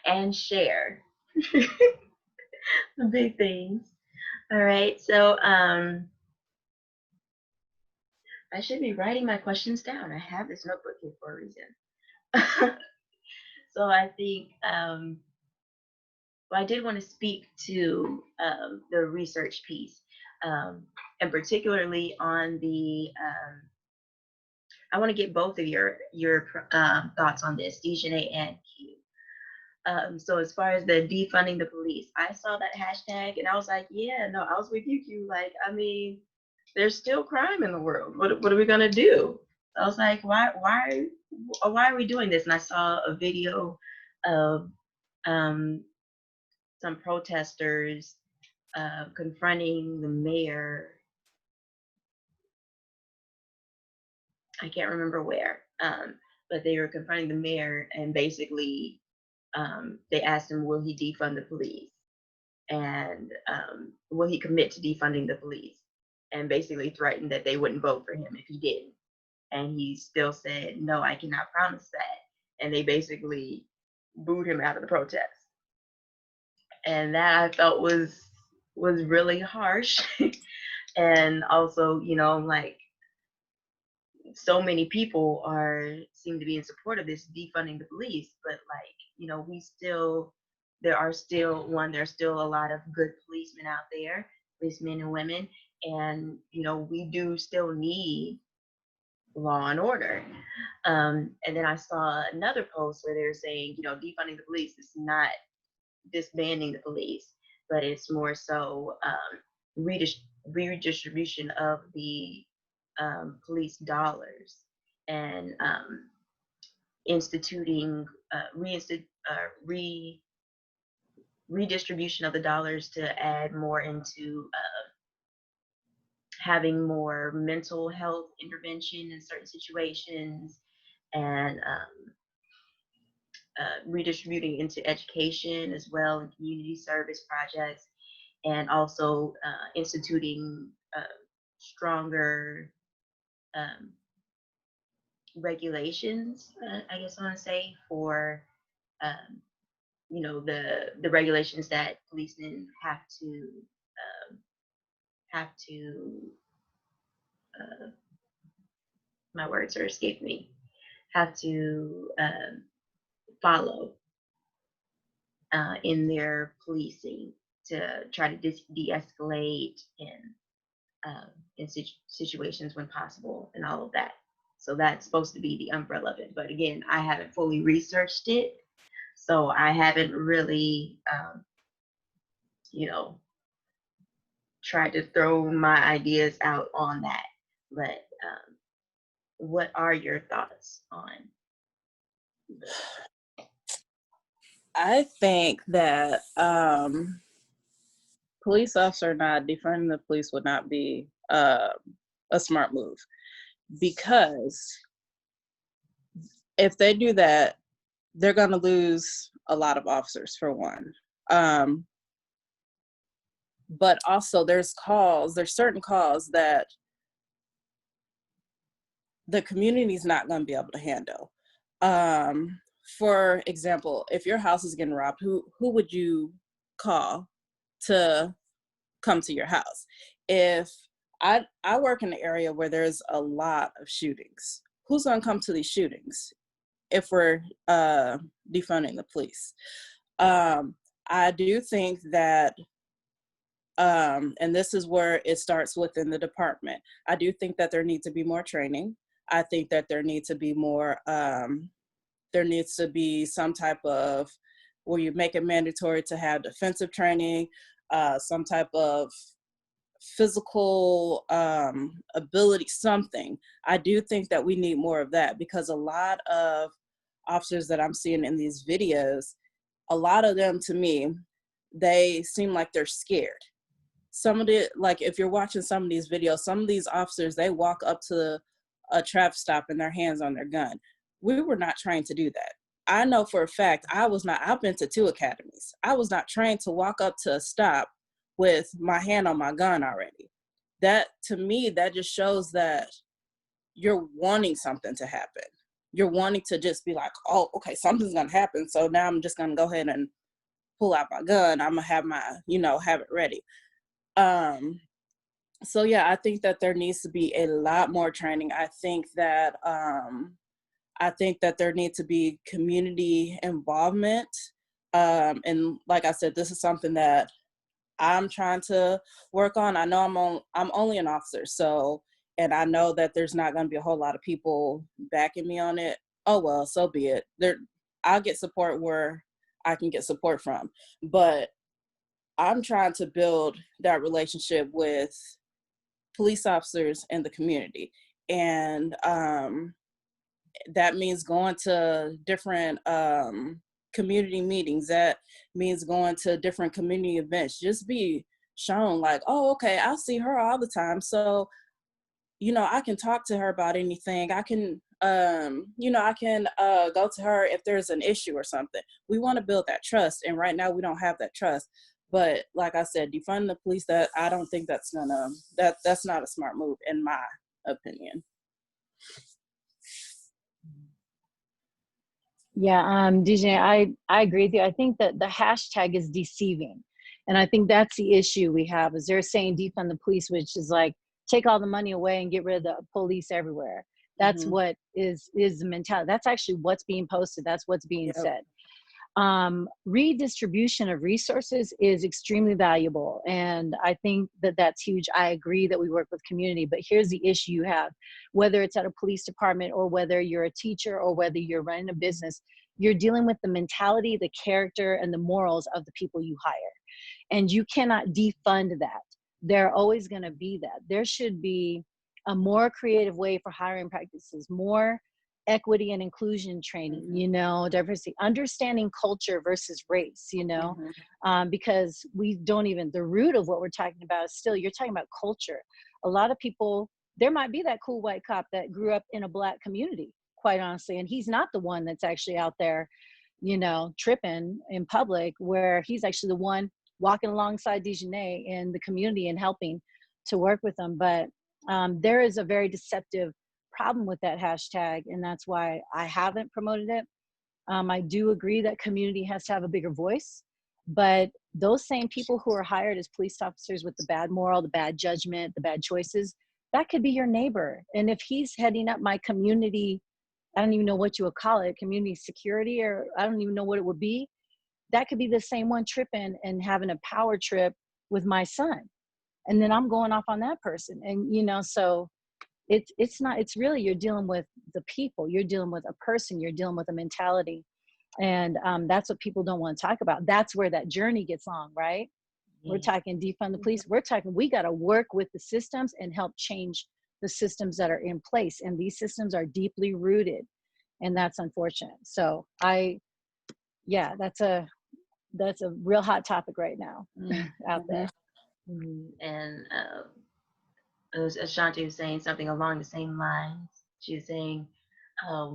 and share. The big things. All right. So I should be writing my questions down. I have this notebook here for a reason. So I think I did want to speak to the research piece, and particularly on the I want to get both of your thoughts on this, DeJanee and Q. So as far as the defunding the police, I saw that hashtag and I was like, yeah, no, I was with you, Q. Like, I mean, there's still crime in the world. What are we gonna do? I was like, why are we doing this? And I saw a video of some protesters confronting the mayor. I can't remember where, but they were confronting the mayor, and basically they asked him, will he defund the police? And will he commit to defunding the police? And basically threatened that they wouldn't vote for him if he didn't. And he still said, no, I cannot promise that. And they basically booed him out of the protest. And that I felt was really harsh. And also, like, so many people seem to be in support of this defunding the police, but like, there's still a lot of good policemen out there, policemen and women, and we do still need law and order. And then I saw another post where they're saying, defunding the police is not disbanding the police, but it's more so redistribution of the police dollars, and instituting redistribution of the dollars to add more into having more mental health intervention in certain situations, and redistributing into education as well, and community service projects, and also instituting stronger regulations, I guess I want to say, for the regulations that policemen have to my words are escaping me, have to follow in their policing to try to de-escalate in situations when possible, and all of that. So that's supposed to be the umbrella of it. But again, I haven't fully researched it, so I haven't really, tried to throw my ideas out on that. But what are your thoughts on this? I think that police officer not defunding the police would not be a smart move, because if they do that, they're going to lose a lot of officers, for one. But also there's certain calls that the community's not going to be able to handle. For example, if your house is getting robbed, who would you call to come to your house? If I work in an area where there's a lot of shootings, who's going to come to these shootings if we're defunding the police? I do think that, and this is where it starts within the department, I do think that there needs to be more training. I think that there needs to be more, there needs to be some type of, where you make it mandatory to have defensive training, some type of physical ability, something. I do think that we need more of that, because a lot of officers that I'm seeing in these videos, a lot of them, to me, they seem like they're scared. some of the, like, if you're watching some of these videos, some of these officers, they walk up to a traffic stop and their hands on their gun. We were not trained to do that. I know for a fact, I've been to 2 academies. I was not trained to walk up to a stop with my hand on my gun already. That, to me, that just shows that you're wanting something to happen. You're wanting to just be like, oh, okay, something's gonna happen, so now I'm just gonna go ahead and pull out my gun. I'm gonna have my, have it ready. So yeah, I think that there needs to be a lot more training. I think that there needs to be community involvement. And like I said, this is something that I'm trying to work on. I know I'm only an officer, so, and I know that there's not going to be a whole lot of people backing me on it. Oh well, so be it. I'll get support where I can get support from, but I'm trying to build that relationship with police officers in the community, and that means going to different community meetings. That means going to different community events. Just be shown like, oh, okay, I see her all the time, so I can talk to her about anything. I can go to her if there's an issue or something. We want to build that trust, and right now we don't have that trust. But like I said, defunding the police, that I don't think that's not a smart move in my opinion. Yeah, DeJanee, I agree with you. I think that the hashtag is deceiving. And I think that's the issue we have, is they're saying defund the police, which is like, take all the money away and get rid of the police everywhere. That's what is the mentality. That's actually what's being posted. That's what's being said. Redistribution of resources is extremely valuable, and I think that that's huge. I agree that we work with community, but here's the issue you have. Whether it's at a police department, or whether you're a teacher, or whether you're running a business, you're dealing with the mentality, the character, and the morals of the people you hire, and you cannot defund that. They're always going to be that. There should be a more creative way for hiring practices, more equity and inclusion training, diversity, understanding culture versus race, because we don't even, the root of what we're talking about is still, you're talking about culture. A lot of people, there might be that cool white cop that grew up in a Black community, quite honestly, and he's not the one that's actually out there, tripping in public, where he's actually the one walking alongside DeJanee in the community and helping to work with them. But there is a very deceptive problem with that hashtag, and that's why I haven't promoted it. I do agree that community has to have a bigger voice, but those same people who are hired as police officers with the bad moral, the bad judgment, the bad choices, that could be your neighbor. And if he's heading up my community, I don't even know what you would call it, community security, or I don't even know what it would be, that could be the same one tripping and having a power trip with my son. And then I'm going off on that person. And, so it's really, you're dealing with the people, you're dealing with a person, you're dealing with a mentality. And that's what people don't want to talk about. That's where that journey gets long, right? Yeah. We're talking defund the police. We're talking, we got to work with the systems and help change the systems that are in place. And these systems are deeply rooted, and that's unfortunate. So that's a real hot topic right now out there. And as Ashanti was saying something along the same lines, she was saying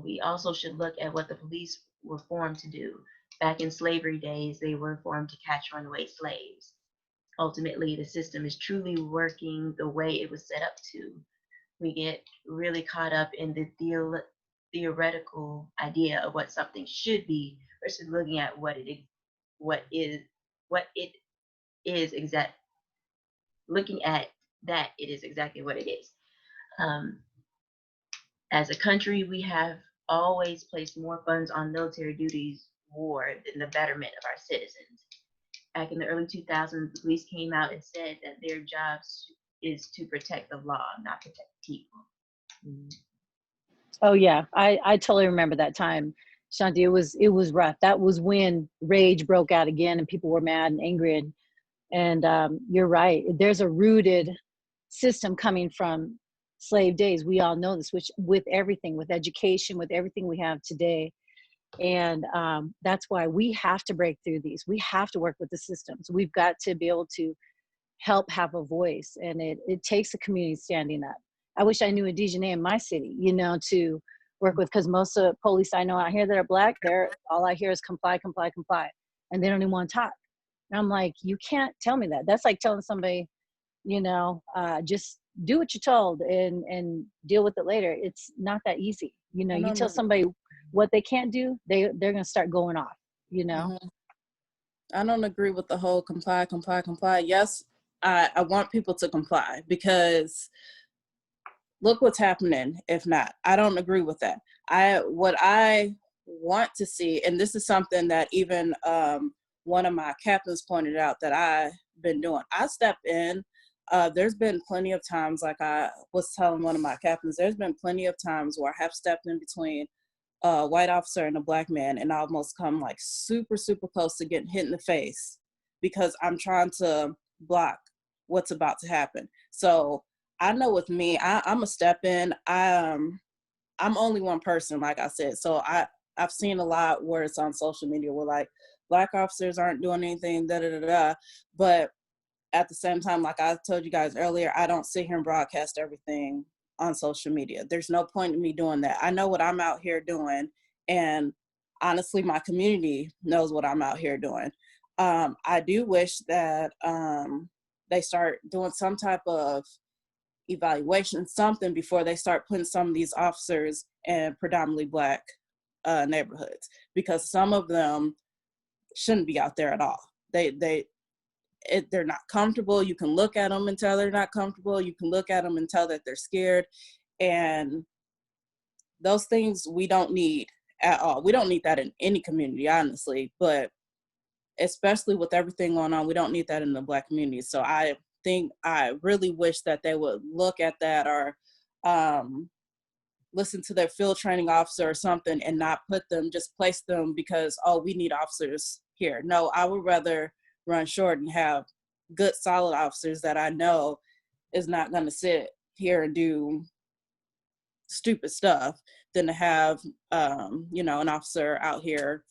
we also should look at what the police were formed to do. Back in slavery days, they were formed to catch runaway slaves. Ultimately, the system is truly working the way it was set up to. We get really caught up in the theoretical idea of what something should be versus looking at what it is exact. Looking at that, it is exactly what it is. As a country, we have always placed more funds on military duties war than the betterment of our citizens. Back in the early 2000s, the police came out and said that their jobs is to protect the law, not protect people. Oh yeah, I totally remember that time, Shanti. It was rough. That was when rage broke out again, and people were mad and angry. And you're right. There's a rooted system coming from slave days. We all know this, which with everything, with education, with everything we have today. And that's why we have to break through these. We have to work with the systems. We've got to be able to help have a voice, and it takes a community standing up. I wish I knew a DeJanee in my city, you know, to work with, because most of the police I know out here that are Black, they're all I hear is comply, comply, comply, and they don't even want to talk. And I'm like, you can't tell me that. That's like telling somebody, you know, just do what you're told and deal with it later. It's not that easy. You know, you tell somebody what they can't do, they're going to start going off, you know? Mm-hmm. I don't agree with the whole comply, comply, comply. Yes, I want people to comply, because look what's happening if not. I don't agree with that. What I want to see, and this is something that even one of my captains pointed out that I've been doing. I step in. There's been plenty of times, like I was telling one of my captains, there's been plenty of times where I have stepped in between a white officer and a Black man and I almost come like super, super close to getting hit in the face because I'm trying to block what's about to happen. So I know with me, I'm a step in. I'm only one person, like I said. So I've seen a lot where it's on social media where like Black officers aren't doing anything, da da da da. But at the same time, like I told you guys earlier, I don't sit here and broadcast everything on social media. There's no point in me doing that. I know what I'm out here doing, and honestly, my community knows what I'm out here doing. I do wish that they start doing some type of evaluation, something, before they start putting some of these officers in predominantly Black neighborhoods, because some of them shouldn't be out there at all. They're not comfortable. You can look at them and tell they're not comfortable. You can look at them and tell that they're scared. And those things we don't need at all. We don't need that in any community, honestly, but especially with everything going on, we don't need that in the Black community. So I really wish that they would look at that, or listen to their field training officer or something, and not just place them because, oh, we need officers here. No, I would rather run short and have good, solid officers that I know is not going to sit here and do stupid stuff than to have, an officer out here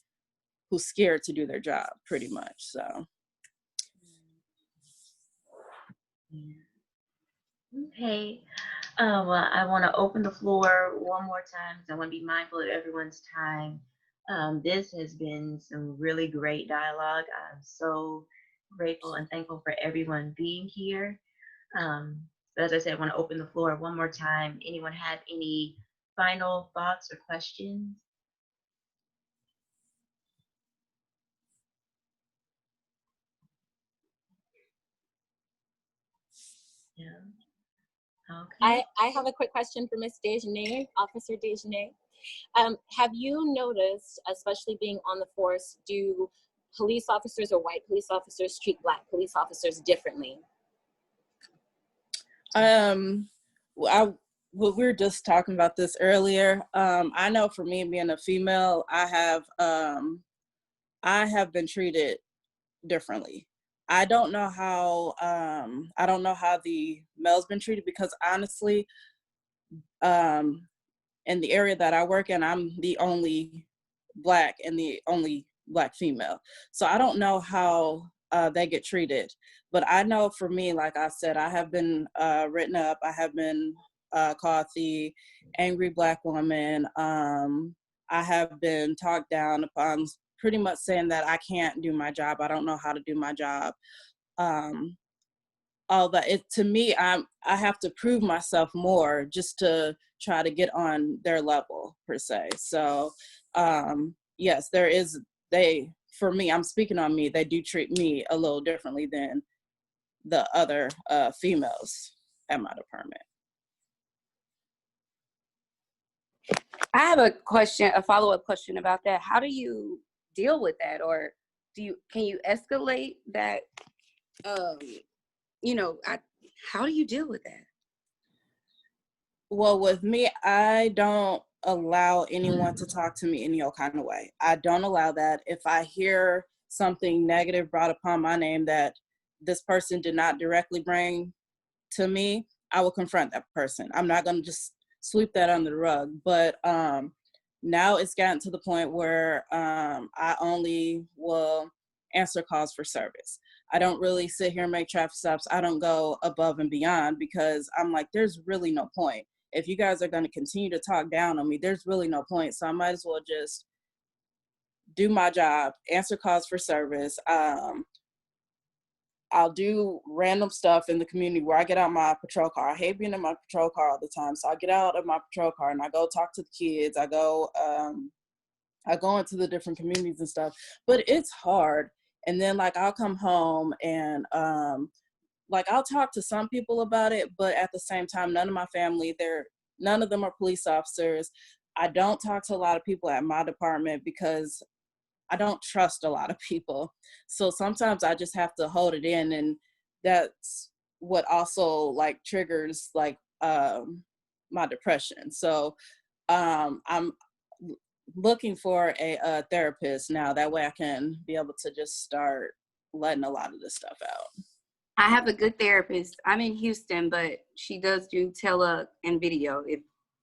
who's scared to do their job, pretty much. So. Okay. Well, I want to open the floor one more time because I want to be mindful of everyone's time. This has been some really great dialogue. I'm so grateful and thankful for everyone being here. But as I said, I want to open the floor one more time. Anyone have any final thoughts or questions? Yeah. Okay. I have a quick question for Miss DeJanee, Officer DeJanee. Have you noticed, especially being on the force, do police officers or white police officers treat Black police officers differently? We were just talking about this earlier. I know for me, being a female, I have been treated differently. I don't know how the male's been treated, because honestly, in the area that I work in, I'm the only Black and the only Black female. So I don't know how they get treated. But I know for me, like I said, I have been written up. I have been called the angry Black woman. I have been talked down upon, pretty much saying that I can't do my job. I don't know how to do my job. All that, to me, I have to prove myself more just to try to get on their level, per se. So yes, for me, I'm speaking on me, they do treat me a little differently than the other females at my department. I have a follow-up question about that. How do you deal with that? Or can you escalate that? How do you deal with that? Well, with me, I don't allow anyone to talk to me any old kind of way. I don't allow that. If I hear something negative brought upon my name that this person did not directly bring to me, I will confront that person. I'm not going to just sweep that under the rug. But now it's gotten to the point where I only will answer calls for service. I don't really sit here and make traffic stops. I don't go above and beyond because I'm like, there's really no point. If you guys are going to continue to talk down on me, there's really no point. So I might as well just do my job, answer calls for service. I'll do random stuff in the community where I get out my patrol car. I hate being in my patrol car all the time. So I get out of my patrol car and I go talk to the kids. I go into the different communities and stuff, but it's hard. And then like I'll come home and like I'll talk to some people about it, but at the same time, none of my family, none of them are police officers. I don't talk to a lot of people at my department because I don't trust a lot of people. So sometimes I just have to hold it in, and that's what also like triggers like my depression. So I'm looking for a therapist now. That way I can be able to just start letting a lot of this stuff out. I have a good therapist. I'm in Houston, but she does do tele and video if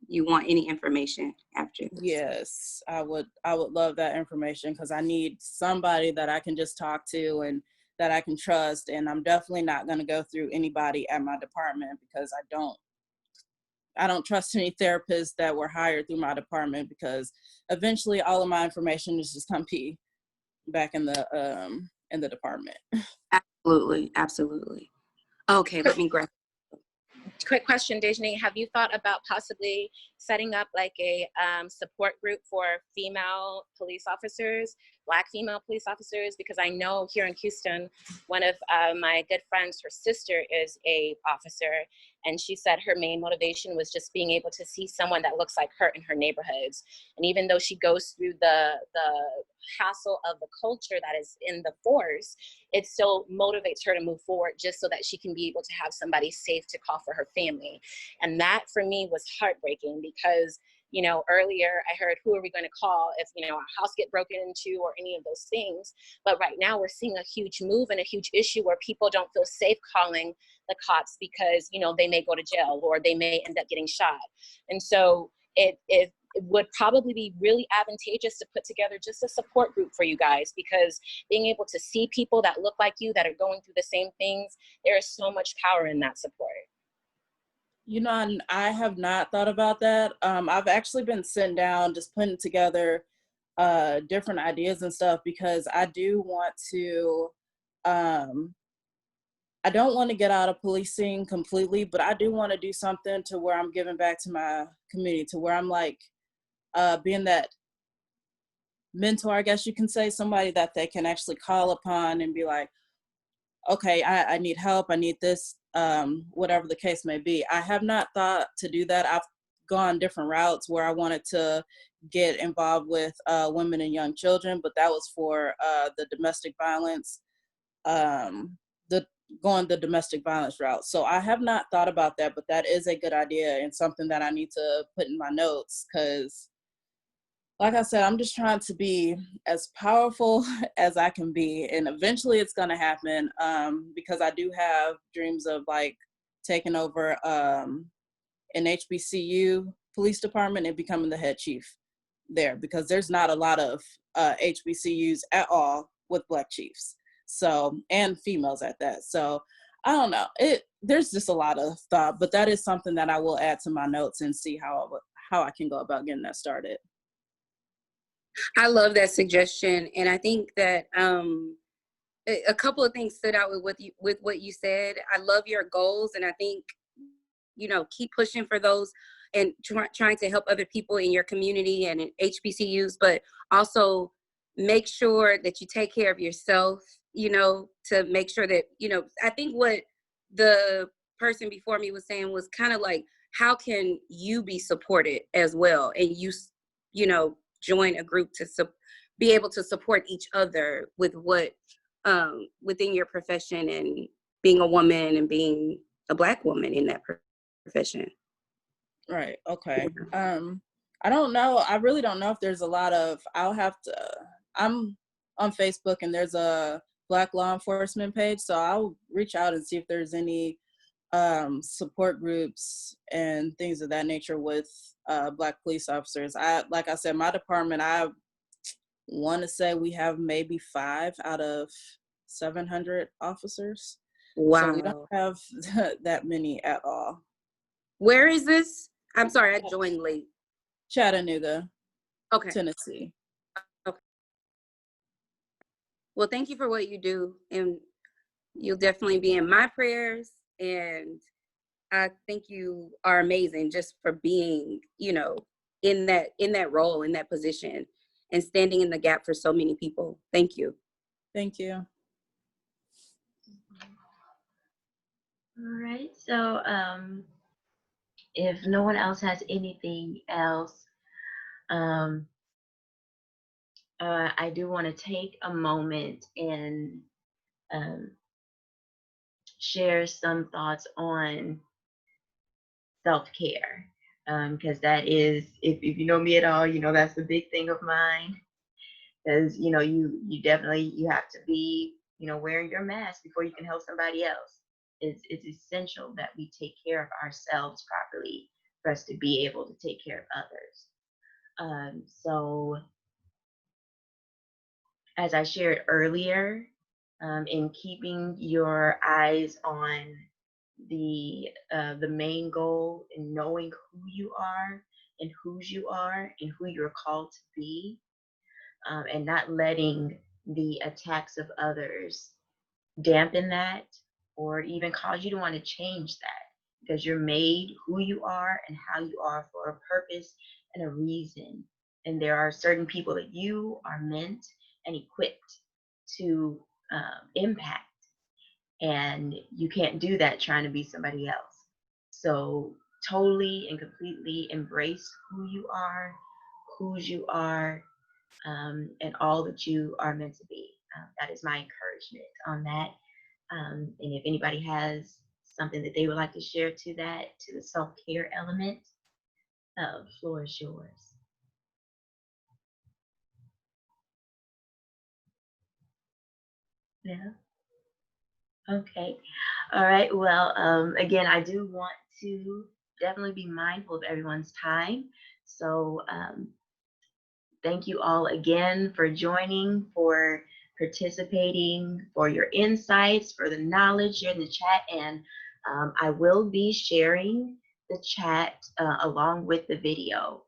you want any information after this. Yes, I would love that information because I need somebody that I can just talk to and that I can trust. And I'm definitely not going to go through anybody at my department because I don't trust any therapists that were hired through my department because eventually all of my information is just going to be back in the department. Absolutely. Okay, let me grab. Quick question, DeJanee, have you thought about possibly setting up like a support group for female police officers, Black female police officers? Because I know here in Houston, one of my good friends, her sister is a officer, and she said her main motivation was just being able to see someone that looks like her in her neighborhoods. And even though she goes through the hassle of the culture that is in the force, it still motivates her to move forward just so that she can be able to have somebody safe to call for her family. And that for me was heartbreaking because, you know, earlier I heard, who are we going to call if, you know, our house get broken into or any of those things. But right now we're seeing a huge move and a huge issue where people don't feel safe calling the cops because, you know, they may go to jail or they may end up getting shot. And so it would probably be really advantageous to put together just a support group for you guys, because being able to see people that look like you that are going through the same things, there is so much power in that support. You know, I have not thought about that. I've actually been sitting down, just putting together different ideas and stuff because I do want to, I don't want to get out of policing completely, but I do want to do something to where I'm giving back to my community, to where I'm like being that mentor, I guess you can say, somebody that they can actually call upon and be like, okay, I need help, I need this, whatever the case may be. I have not thought to do that. I've gone different routes where I wanted to get involved with women and young children, but that was for the domestic violence, going the domestic violence route. So I have not thought about that, but that is a good idea and something that I need to put in my notes because, like I said, I'm just trying to be as powerful as I can be, and eventually it's going to happen because I do have dreams of like taking over an HBCU police department and becoming the head chief there, because there's not a lot of HBCUs at all with Black chiefs, so, and females at that. So I don't know, there's just a lot of thought, but that is something that I will add to my notes and see how I can go about getting that started. I love that suggestion, and I think that a couple of things stood out with what you said. I love your goals, and I think, you know, keep pushing for those and trying to help other people in your community and in HBCUs, but also make sure that you take care of yourself, you know, to make sure that, you know, I think what the person before me was saying was kind of like, how can you be supported as well? And you know, join a group to be able to support each other with what within your profession and being a woman and being a Black woman in that profession. Right. Okay. I don't know. I really don't know if there's a lot of, I'm on Facebook and there's a Black law enforcement page. So I'll reach out and see if there's any support groups and things of that nature with Black police officers. Like I said, my department, I want to say we have maybe 5 out of 700 officers. Wow. So we don't have that many at all. Where is this? I'm sorry, I joined late. Chattanooga, Okay. Tennessee. Okay. Well, thank you for what you do, and you'll definitely be in my prayers. And I think you are amazing just for being, you know, in that role, in that position, and standing in the gap for so many people. Thank you. Thank you. All right. So if no one else has anything else, I do want to take a moment and um, share some thoughts on self-care, because that is, if you know me at all, you know that's the big thing of mine. Because you know you definitely you have to be, you know, wearing your mask before you can help somebody else. It's essential that we take care of ourselves properly for us to be able to take care of others. So as I shared earlier, in keeping your eyes on the main goal and knowing who you are and whose you are and who you're called to be, and not letting the attacks of others dampen that or even cause you to want to change that, because you're made who you are and how you are for a purpose and a reason. And there are certain people that you are meant and equipped to impact, and you can't do that trying to be somebody else. So totally and completely embrace who you are, whose you are, and all that you are meant to be. That is my encouragement on that. And if anybody has something that they would like to share to that, to the self-care element, the floor is yours. Yeah. Okay. All right. Well, again, I do want to definitely be mindful of everyone's time. So thank you all again for joining, for participating, for your insights, for the knowledge here in the chat. And I will be sharing the chat along with the video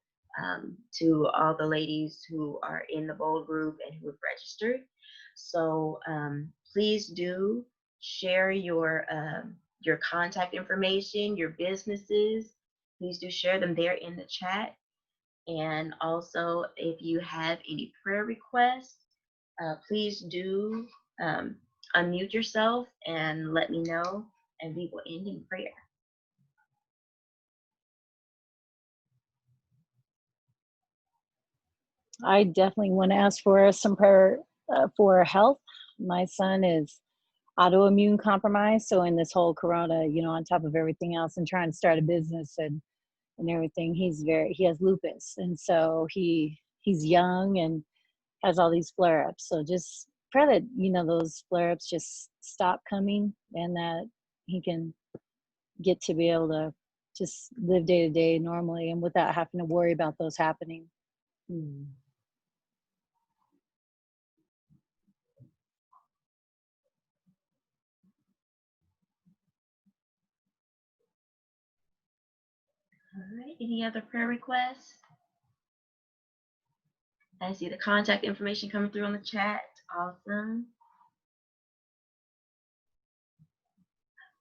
to all the ladies who are in the B.O.L.D group and who have registered. So please do share your contact information, your businesses. Please do share them there in the chat. And also, if you have any prayer requests, please do unmute yourself and let me know, and we will end in prayer. I definitely want to ask for some prayer for health. My son is autoimmune compromised, so in this whole corona, you know, on top of everything else and trying to start a business and everything, he has lupus, and so he's young and has all these flare-ups. So just pray that, you know, those flare-ups just stop coming and that he can get to be able to just live day to day normally and without having to worry about those happening. All right, any other prayer requests? I see the contact information coming through on the chat. Awesome.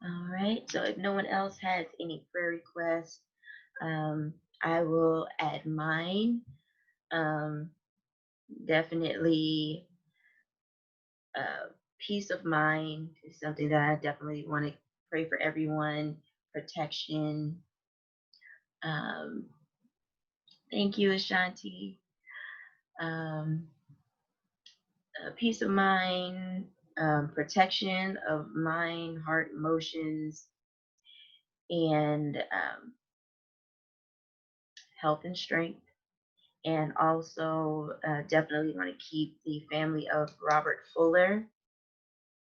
All right, so if no one else has any prayer requests, I will add mine. Definitely peace of mind is something that I definitely want to pray for everyone. Protection. Thank you, Ashanti. Peace of mind, protection of mind, heart, emotions, and health and strength. And also definitely want to keep the family of Robert Fuller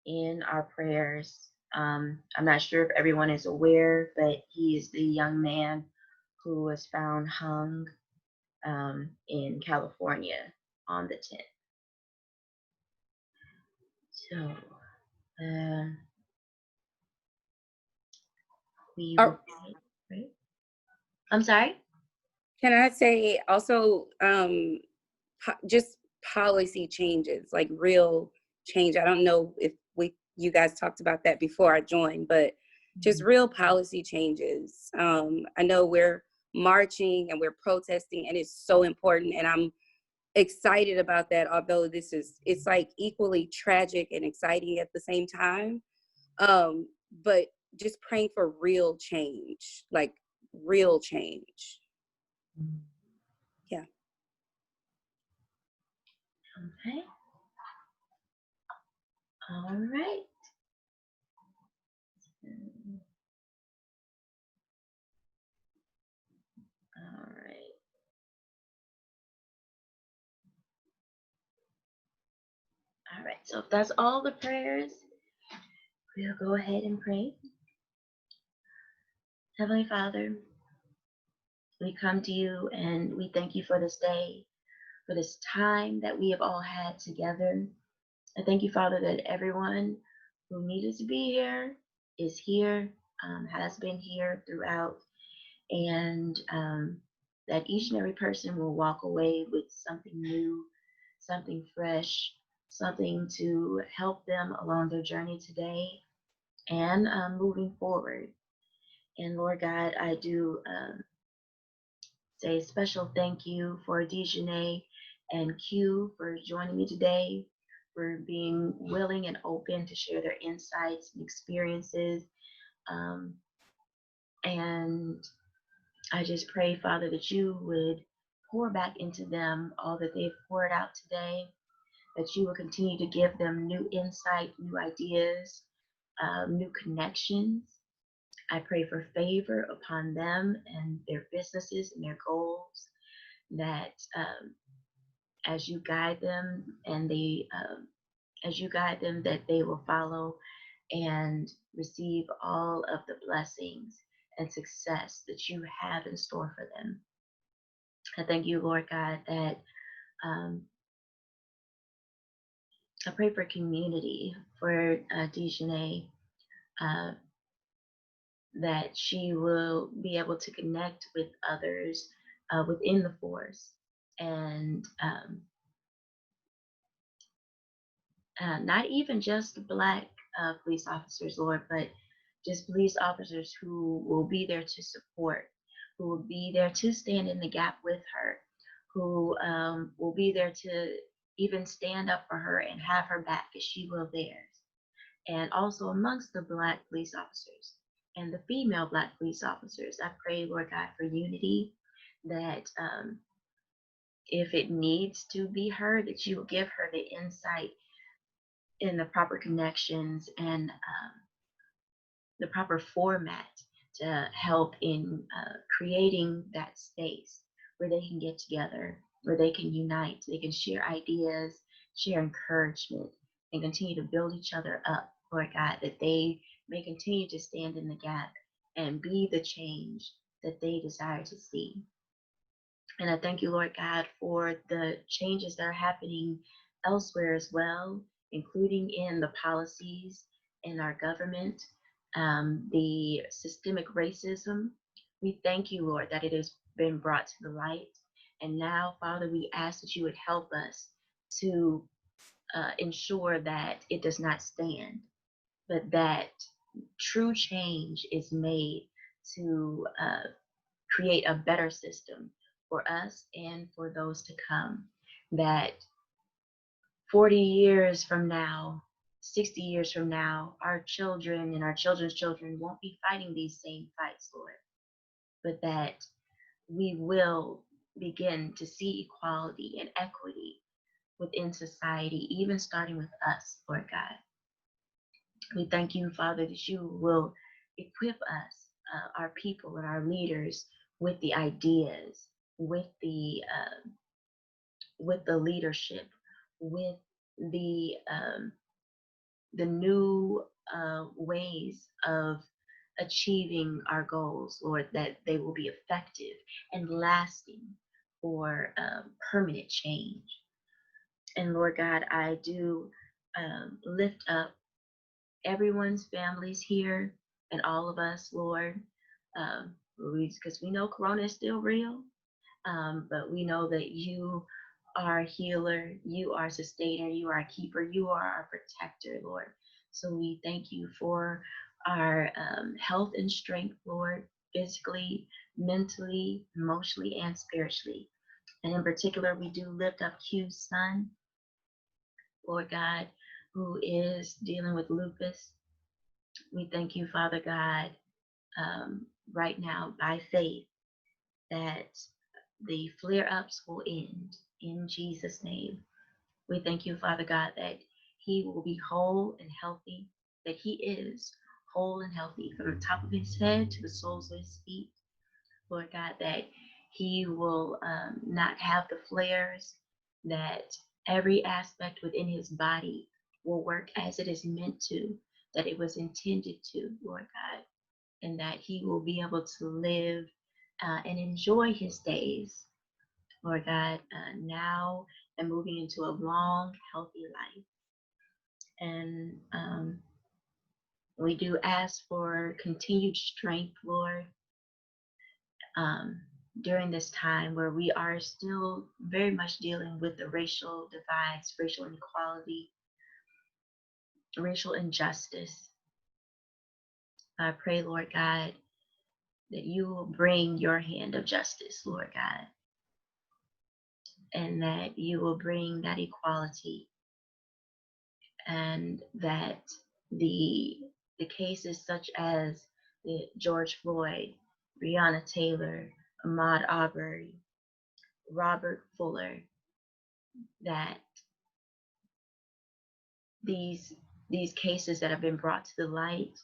in our prayers. I'm not sure if everyone is aware, but he is the young man who was found hung in California on the 10th. So We Or will, right? I'm sorry? can I say also just policy changes, like real change? I don't know if you guys talked about that before I joined, but just real policy changes. I know we're marching and we're protesting, and it's so important, and I'm excited about that, although it's like equally tragic and exciting at the same time. But just praying for real change, like real change. Yeah. Okay. All right. All right. All right. So if that's all the prayers, we'll go ahead and pray. Heavenly Father, we come to you and we thank you for this day, for this time that we have all had together. I thank you, Father, that everyone who needed to be here is here, has been here throughout, and that each and every person will walk away with something new, something fresh, something to help them along their journey today and moving forward. And Lord God, I do say a special thank you for DeJanee and Q for joining me today, for being willing and open to share their insights and experiences. Um, and I just pray, Father, that you would pour back into them all that they've poured out today, that you will continue to give them new insight, new ideas, new connections. I pray for favor upon them and their businesses and their goals, that as you guide them and that they will follow and receive all of the blessings and success that you have in store for them. I thank you, Lord God, that um, I pray for community for DeJanee, uh, that she will be able to connect with others within the force, and not even just Black police officers, Lord, but just police officers who will be there to support, who will be there to stand in the gap with her, who will be there to even stand up for her and have her back as she will theirs. And also amongst the Black police officers and the female Black police officers, I pray, Lord God, for unity, that if it needs to be her, that you will give her the insight in the proper connections and the proper format to help in creating that space where they can get together, where they can unite, they can share ideas, share encouragement, and continue to build each other up, Lord God, that they may continue to stand in the gap and be the change that they desire to see. And I thank you, Lord God, for the changes that are happening elsewhere as well, including in the policies in our government, the systemic racism. We thank you, Lord, that it has been brought to the light. And now, Father, we ask that you would help us to ensure that it does not stand, but that true change is made to create a better system for us and for those to come. That 40 years from now, 60 years from now, our children and our children's children won't be fighting these same fights, Lord, but that we will begin to see equality and equity within society, even starting with us, Lord God. We thank you, Father, that you will equip us, our people and our leaders, with the ideas, with the leadership, with the new ways of achieving our goals, Lord, that they will be effective and lasting for permanent change. And Lord God, I do lift up everyone's families here and all of us, Lord, because we know Corona is still real, but we know that you are a healer, you are a sustainer, you are a keeper, you are our protector, Lord. So we thank you for our health and strength, Lord, physically, mentally, emotionally, and spiritually. And in particular, we do lift up Q's son, Lord God, who is dealing with lupus. We thank you, Father God, right now by faith that the flare-ups will end in Jesus' name. We thank you, Father God, that he will be whole and healthy, that he is whole and healthy from the top of his head to the soles of his feet. Lord God, that he will not have the flares, that every aspect within his body will work as it is meant to, that it was intended to, Lord God, and that he will be able to live and enjoy his days, Lord God, now and moving into a long, healthy life. And we do ask for continued strength, Lord, during this time where we are still very much dealing with the racial divides, racial inequality, racial injustice. I pray, Lord God, that you will bring your hand of justice, Lord God, and that you will bring that equality, and that the cases such as the George Floyd, Breonna Taylor, Ahmaud Arbery, Robert Fuller, that these cases that have been brought to the light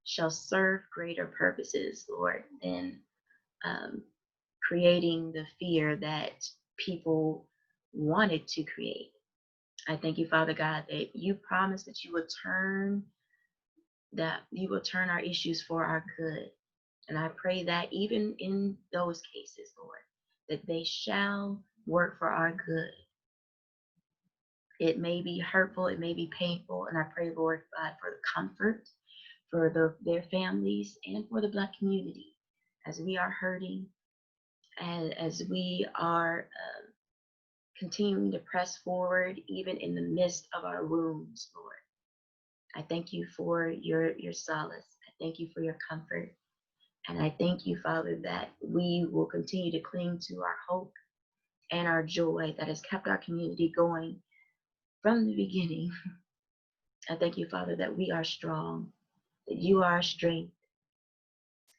shall serve greater purposes, Lord, than creating the fear that people wanted to create. I thank you, Father God, that you promised that you would turn our issues for our good. And I pray that even in those cases, Lord, that they shall work for our good. It may be hurtful, it may be painful, and I pray, Lord God, for the comfort for their families and for the Black community as we are hurting and as we are continuing to press forward, even in the midst of our wounds, Lord. I thank you for your solace. I thank you for your comfort. And I thank you, Father, that we will continue to cling to our hope and our joy that has kept our community going from the beginning. I thank you, Father, that we are strong, that you are our strength,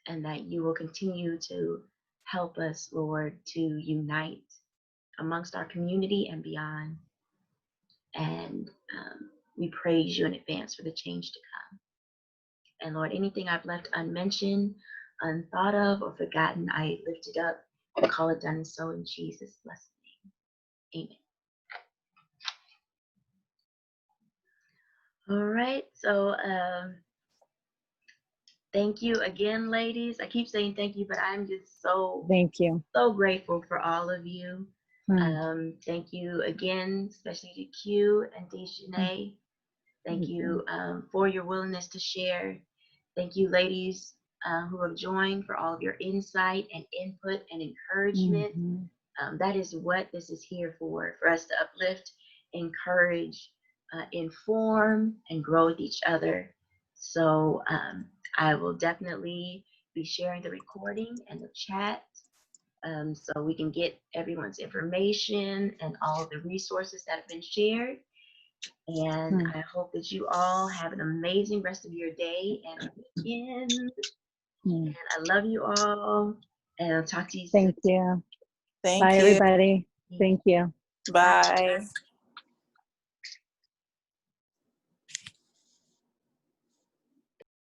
and that you will continue to help us, Lord, to unite amongst our community and beyond. And we praise you in advance for the change to come. And Lord, anything I've left unmentioned, unthought of, or forgotten, I lift it up and call it done and so in Jesus' blessed name. Amen. All right, so thank you again, ladies. I keep saying thank you, but I'm just so grateful for all of you. Thank you again, especially to Q and DeJanee. Thank you for your willingness to share. Thank you, ladies who have joined, for all of your insight and input and encouragement. That is what this is here for us to uplift, encourage, inform, and grow with each other. So I will definitely be sharing the recording and the chat so we can get everyone's information and all the resources that have been shared. And I hope that you all have an amazing rest of your day and weekend. And I love you all. And I'll talk to you soon. Thank you. Thank Bye, you. everybody. Thank you. Bye.